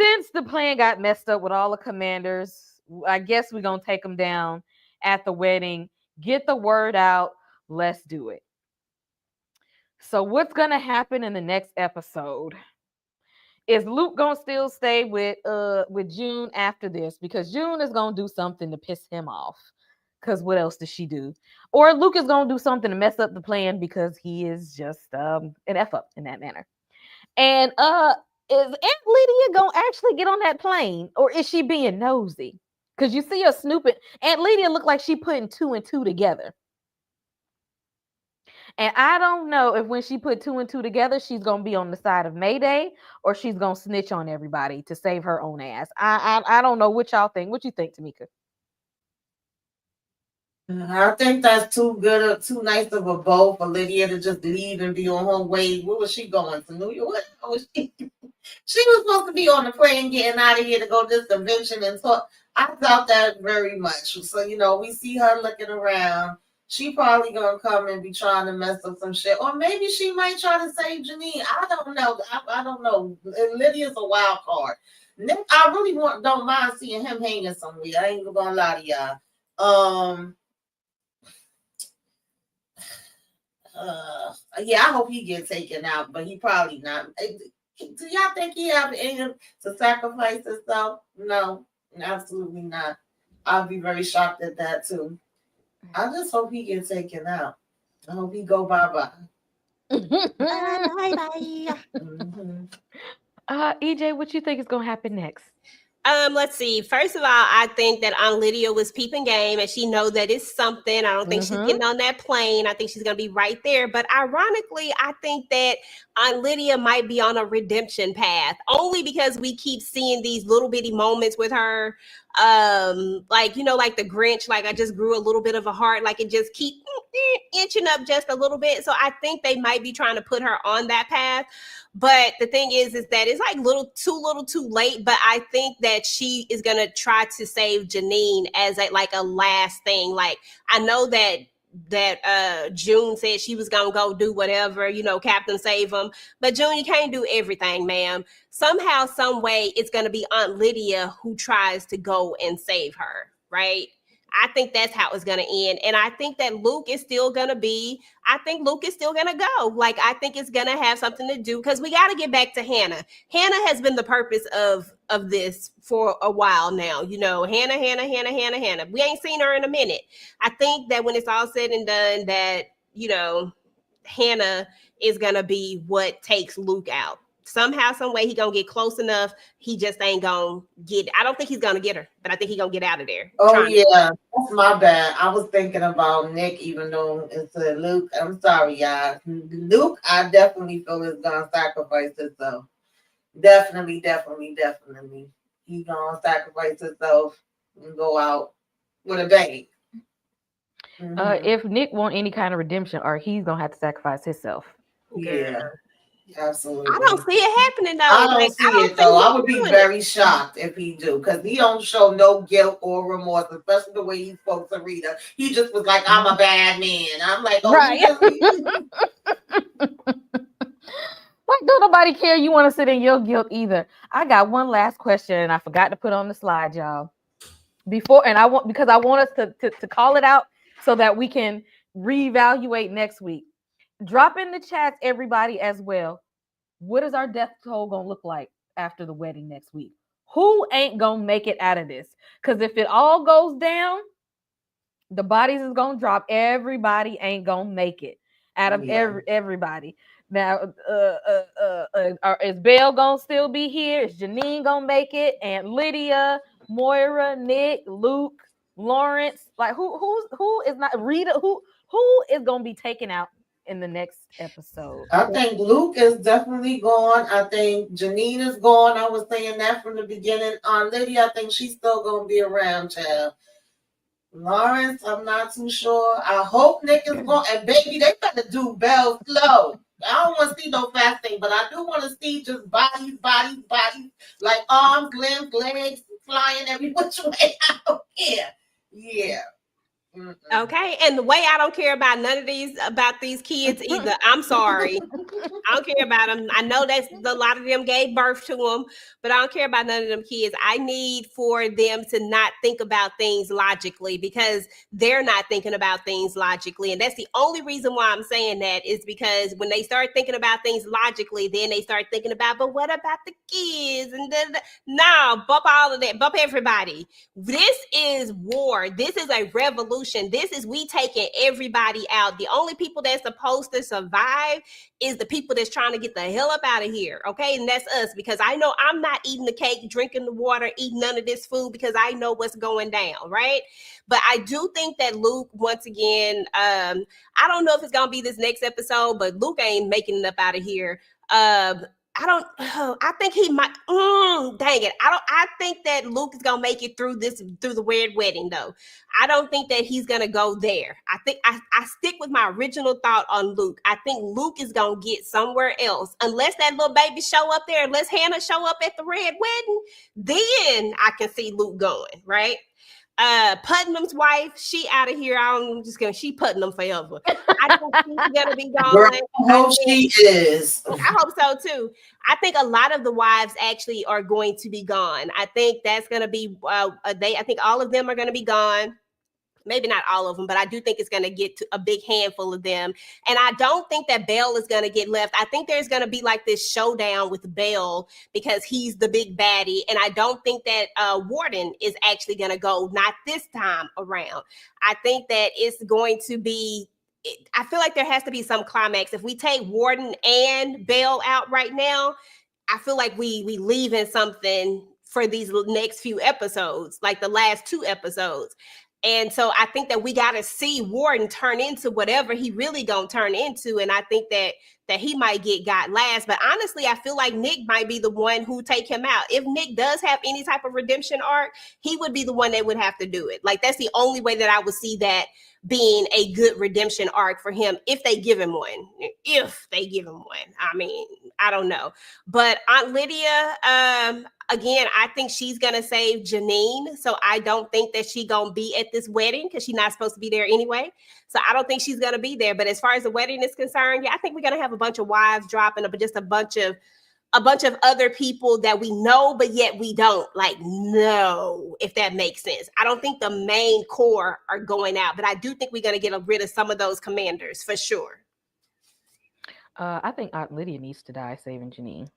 S1: Since the plan got messed up with all the commanders, I guess we're gonna take them down at the wedding. Get the word out. Let's do it. So what's gonna happen in the next episode? Is Luke gonna still stay with June after this? Because June is gonna do something to piss him off. Because what else does she do? Or Luke is gonna do something to mess up the plan because he is just an F up in that manner. And is Aunt Lydia gonna actually get on that plane? Or is she being nosy? Because you see her snooping. Aunt Lydia looked like she putting two and two together. And I don't know if when she put two and two together, she's gonna be on the side of Mayday or she's gonna snitch on everybody to save her own ass. I don't know what y'all think. What you think, Tamika?
S2: I think that's too nice of a bow for Lydia to just leave and be on her way. Where was she going? To New York? Where was she? She was supposed to be on the plane getting out of here to go to this convention and talk. I doubt that very much. So, we see her looking around. She probably gonna come and be trying to mess up some shit. Or maybe she might try to save Janine. I don't know. I don't know. Lydia's a wild card. Nick, I really don't mind seeing him hanging somewhere. I ain't gonna lie to y'all. Yeah, I hope he gets taken out, but he probably not. Do y'all think he have any to sacrifice himself? No, absolutely not. I'll be very shocked at that too. I just hope he gets taken out. I hope he go bye-bye.
S3: bye.
S2: Mm-hmm.
S1: EJ, what you think is gonna happen next?
S3: Let's see. First of all, I think that Aunt Lydia was peeping game and she know that it's something. I don't think she's getting on that plane. I think she's gonna be right there. But ironically, I think that Aunt Lydia might be on a redemption path only because we keep seeing these little bitty moments with her. Like the Grinch, like I just grew a little bit of a heart, like it just keep inching up just a little bit. So I think they might be trying to put her on that path. But the thing is that it's like little too late. But I think that she is gonna try to save Janine as a last thing. Like I know that June said she was gonna go do whatever, Captain save him. But June, you can't do everything, ma'am. Somehow, some way, it's gonna be Aunt Lydia who tries to go and save her, right? I think that's how it's going to end. And I think that Luke is still going to go. Like, I think it's going to have something to do because we got to get back to Hannah. Hannah has been the purpose of this for a while now. Hannah. We ain't seen her in a minute. I think that when it's all said and done that, Hannah is going to be what takes Luke out. Somehow, some way, he gonna get close enough. He just ain't gonna get. I don't think he's gonna get her, but I think he gonna get out of there.
S2: Oh yeah, that's my bad. I was thinking about Nick, even though it's Luke. I'm sorry, y'all. Luke, I definitely feel is gonna sacrifice himself. Definitely. He's gonna sacrifice himself and go out with a bang.
S1: Mm-hmm. If Nick want any kind of redemption, or he's gonna have to sacrifice himself.
S2: Yeah. Absolutely.
S3: I don't see it happening though.
S2: I don't see it though. I would be very shocked if he do, because he don't show no guilt or remorse, especially the way he spoke to Serena. He just was like, "I'm a bad man." I'm like, "Oh, right."
S1: Like, don't nobody care. You want to sit in your guilt either. I got one last question, and I forgot to put on the slide, y'all. Because I want us to call it out so that we can reevaluate next week. Drop in the chats, everybody, as well. What is our death toll gonna look like after the wedding next week? Who ain't gonna make it out of this? Because if it all goes down, the bodies is gonna drop. Everybody ain't gonna make it out of
S2: Yeah.
S1: everybody. Now, is Belle gonna still be here? Is Janine gonna make it? And Lydia, Moira, Nick, Luke, Lawrence, like who is not Rita? Who is gonna be taken out in the next episode?
S2: I think Luke is definitely gone. I think Janine is gone. I was saying that from the beginning. On Lydia, I think she's still gonna be around, child. Lawrence, I'm not too sure. I hope Nick is going. And baby, they better do Belle slow. I don't want to see no fast thing, but I do want to see just bodies, like arms, limbs, legs flying every which way. I don't care. Yeah. Mm-mm.
S3: Okay, and the way I don't care about none of these kids either. I'm sorry. I don't care about them. I know that a lot of them gave birth to them, but I don't care about none of them kids. I need for them to not think about things logically because they're not thinking about things logically. And that's the only reason why I'm saying that is because when they start thinking about things logically, then they start thinking about, but what about the kids? And no, bump all of that, bump everybody. This is war. This is a revolution. This is we taking everybody out. The only people that's supposed to survive is the people that's trying to get the hell up out of here. Okay. And that's us, because I know I'm not eating the cake, drinking the water, eating none of this food because I know what's going down. Right. But I do think that Luke, once again, I don't know if it's going to be this next episode, but Luke ain't making it up out of here. I think he might. Dang it! I think that Luke is gonna make it through the weird wedding, though. I don't think that he's gonna go there. I think I stick with my original thought on Luke. I think Luke is gonna get somewhere else, unless that little baby show up there, unless Hannah show up at the red wedding. Then I can see Luke going right. Putnam's wife, she out of here. I'm just gonna she Putnam forever. I think she's gonna be gone.
S2: Girl, I hope she is.
S3: I hope so too. I think a lot of the wives actually are going to be gone. I think that's gonna be I think all of them are gonna be gone. Maybe not all of them, but I do think it's going to get to a big handful of them. And I don't think that Belle is going to get left. I think there's going to be like this showdown with Belle because he's the big baddie. And I don't think that Warden is actually going to go, not this time around. I think that it's going to be, I feel like there has to be some climax. If we take Warden and Belle out right now, I feel like we leaving something for these next few episodes, like the last 2 episodes. And so I think that we got to see Warden turn into whatever he really gonna turn into. And I think that he might got last. But honestly, I feel like Nick might be the one who take him out. If Nick does have any type of redemption arc, he would be the one that would have to do it. Like, that's the only way that I would see that being a good redemption arc for him, if they give him one. If they give him one. I mean, I don't know. But Aunt Lydia, again, I think she's going to save Janine. So I don't think that she's going to be at this wedding because she's not supposed to be there anyway. So I don't think she's going to be there. But as far as the wedding is concerned, yeah, I think we're going to have a bunch of wives dropping, but just a bunch of other people that we know, but yet we don't know, if that makes sense. I don't think the main core are going out, but I do think we're going to get rid of some of those commanders for sure.
S1: I think Aunt Lydia needs to die saving Janine.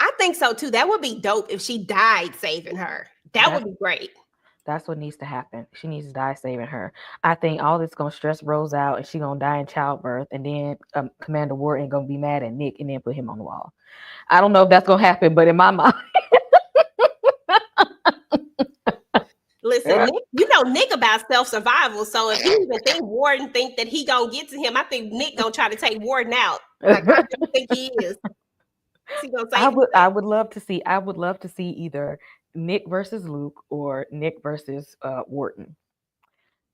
S3: I think so too. That would be dope if she died saving her. That would be great.
S1: That's what needs to happen. She needs to die saving her. I think all this gonna stress Rose out, and she gonna die in childbirth, and then Commander Warden gonna be mad at Nick, and then put him on the wall. I don't know if that's gonna happen, but in my mind.
S3: Listen, Nick, Nick about self-survival. So if you even think Warden think that he gonna get to him, I think Nick gonna try to take Warden out. Like, I don't think he is.
S1: I would love to see either Nick versus Luke or Nick versus Wharton.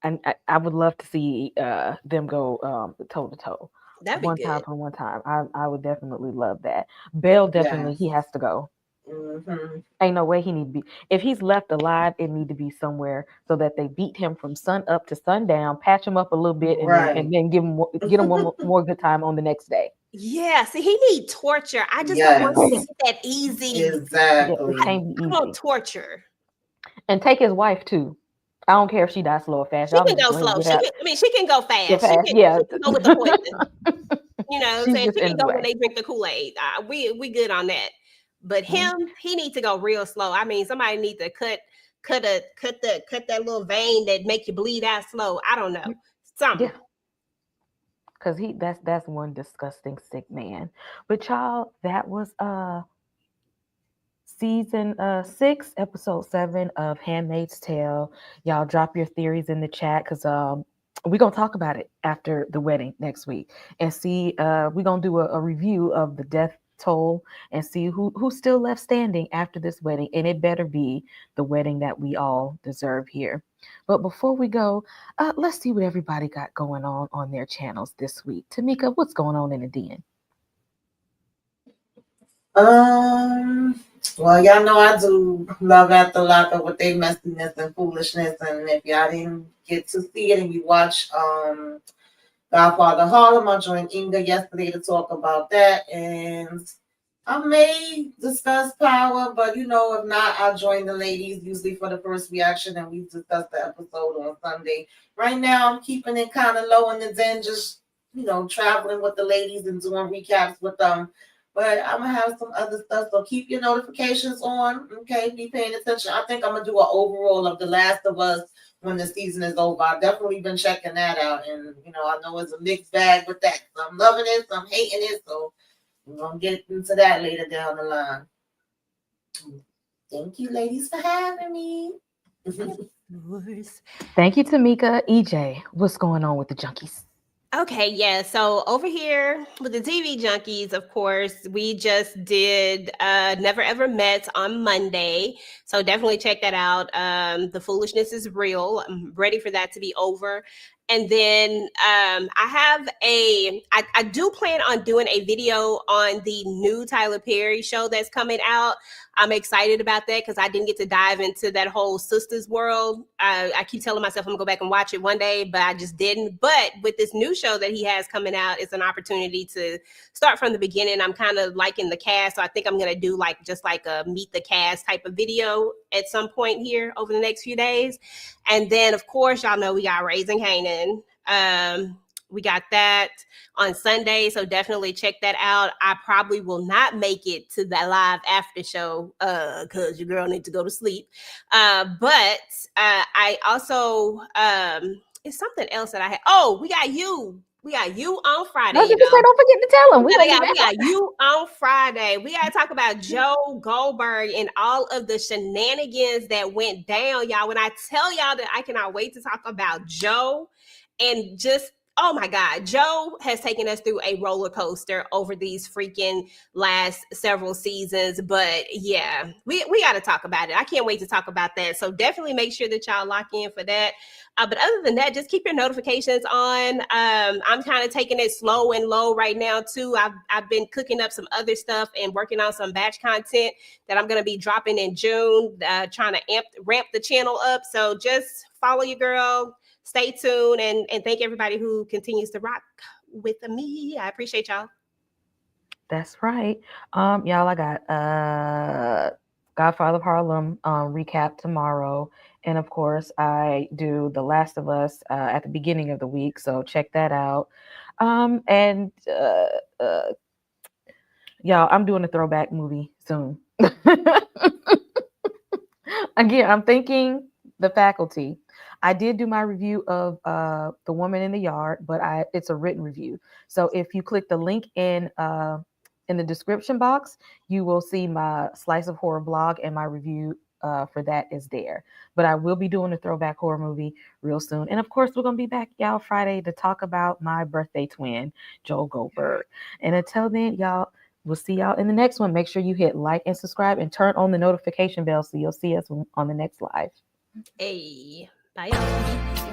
S1: And I would love to see them go toe to toe. One time. I would definitely love that. Belle definitely he has to go. Mm-hmm. Ain't no way he need to be. If he's left alive, it need to be somewhere so that they beat him from sun up to sundown, patch him up a little bit, and then get him one more good time on the next day.
S3: Yeah, see, he need torture. I just don't want to get that easy.
S2: Exactly.
S1: Yeah, it can't be easy.
S3: I want torture.
S1: And take his wife too. I don't care if she dies slow or fast.
S3: She
S1: Y'all
S3: can
S1: can just
S3: go
S1: go ahead and
S3: slow.
S1: get out.
S3: She can go
S1: Get
S3: fast.
S1: fast. Yeah.
S3: She can go with the poison. You know what I'm
S1: She's
S3: saying?
S1: just
S3: She
S1: in
S3: can
S1: the
S3: go when
S1: way.
S3: they drink the Kool-Aid. We good on that. But
S1: Mhm.
S3: he needs to go real slow. I mean, somebody needs to cut that little vein that make you bleed out slow. I don't know. Something.
S1: Yeah. Cause that's one disgusting sick man. But y'all, that was season 6, episode 7 of Handmaid's Tale. Y'all drop your theories in the chat because we're gonna talk about it after the wedding next week and see we're gonna do a review of the death toll and see who's still left standing after this wedding, and it better be the wedding that we all deserve here. But before we go, let's see what everybody got going on their channels this week. Tamika, what's going on in the den?
S2: Well, y'all know I do love after lockup with their messiness and foolishness, and if y'all didn't get to see it and you watch Godfather Harlem, I joined Inga yesterday to talk about that, and I may discuss power, but if not, I'll join the ladies usually for the first reaction, and we discuss the episode on Sunday. Right now, I'm keeping it kind of low in the den, just traveling with the ladies and doing recaps with them. But I'm gonna have some other stuff, so keep your notifications on. Okay, be paying attention. I think I'm gonna do an overall of The Last of Us when the season is over. I've definitely been checking that out, and I know it's a mixed bag with that. Some loving it, some hating it, so we're gonna get into that later down the line. Thank you, ladies, for having me.
S1: Thank you, Tamika. EJ, what's going on with the junkies?
S3: Okay, yeah. So over here with the TV junkies, of course, we just did Never Ever Met on Monday. So definitely check that out. The foolishness is real. I'm ready for that to be over. And then I do plan on doing a video on the new Tyler Perry show that's coming out. I'm excited about that because I didn't get to dive into that whole sisters world. I keep telling myself I'm gonna go back and watch it one day, but I just didn't. But with this new show that he has coming out, it's an opportunity to start from the beginning. I'm kind of liking the cast, so I think I'm gonna do just a meet the cast type of video at some point here over the next few days. And then of course, y'all know we got Raising Kanan. We got that on Sunday, so definitely check that out. I probably will not make it to the live after show because your girl needs to go to sleep. But I also it's something else that I had. Oh, we got you. We got you on Friday.
S1: I was just say, don't forget to tell them.
S3: We got you on Friday. We got to talk about Joe Goldberg and all of the shenanigans that went down, y'all. When I tell y'all that I cannot wait to talk about Joe and just, oh my God, Joe has taken us through a roller coaster over these freaking last several seasons. But yeah, we got to talk about it. I can't wait to talk about that. So definitely make sure that y'all lock in for that. But other than that, just keep your notifications on. I'm kind of taking it slow and low right now too. I've been cooking up some other stuff and working on some batch content that I'm going to be dropping in June, trying to ramp the channel up. So just follow your girl. Stay tuned and thank everybody who continues to rock with me. I appreciate y'all.
S1: That's right. Y'all, I got Godfather of Harlem recap tomorrow. And of course, I do The Last of Us at the beginning of the week. So check that out. And y'all, I'm doing a throwback movie soon. Again, I'm thinking The Faculty. I did do my review of The Woman in the Yard, but it's a written review. So if you click the link in the description box, you will see my Slice of Horror blog, and my review for that is there. But I will be doing a throwback horror movie real soon. And of course, we're going to be back, y'all, Friday to talk about my birthday twin, Joel Goldberg. And until then, y'all, we'll see y'all in the next one. Make sure you hit like and subscribe and turn on the notification bell so you'll see us on the next live.
S3: Hey, bye.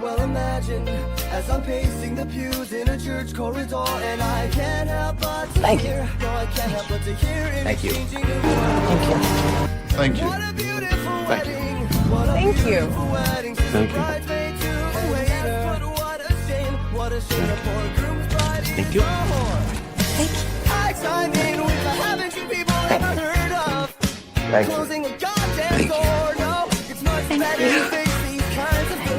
S4: Well, imagine as I'm pacing the pews in a church corridor, and I can't help but to hear. No, I can't help but to hear.
S5: Thank you.
S4: Thank you.
S5: What a beautiful wedding.
S3: Thank you.
S5: Thank you. Thank you.
S4: Thank you. Thank you.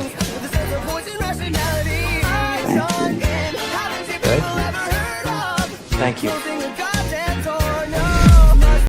S5: Thank you.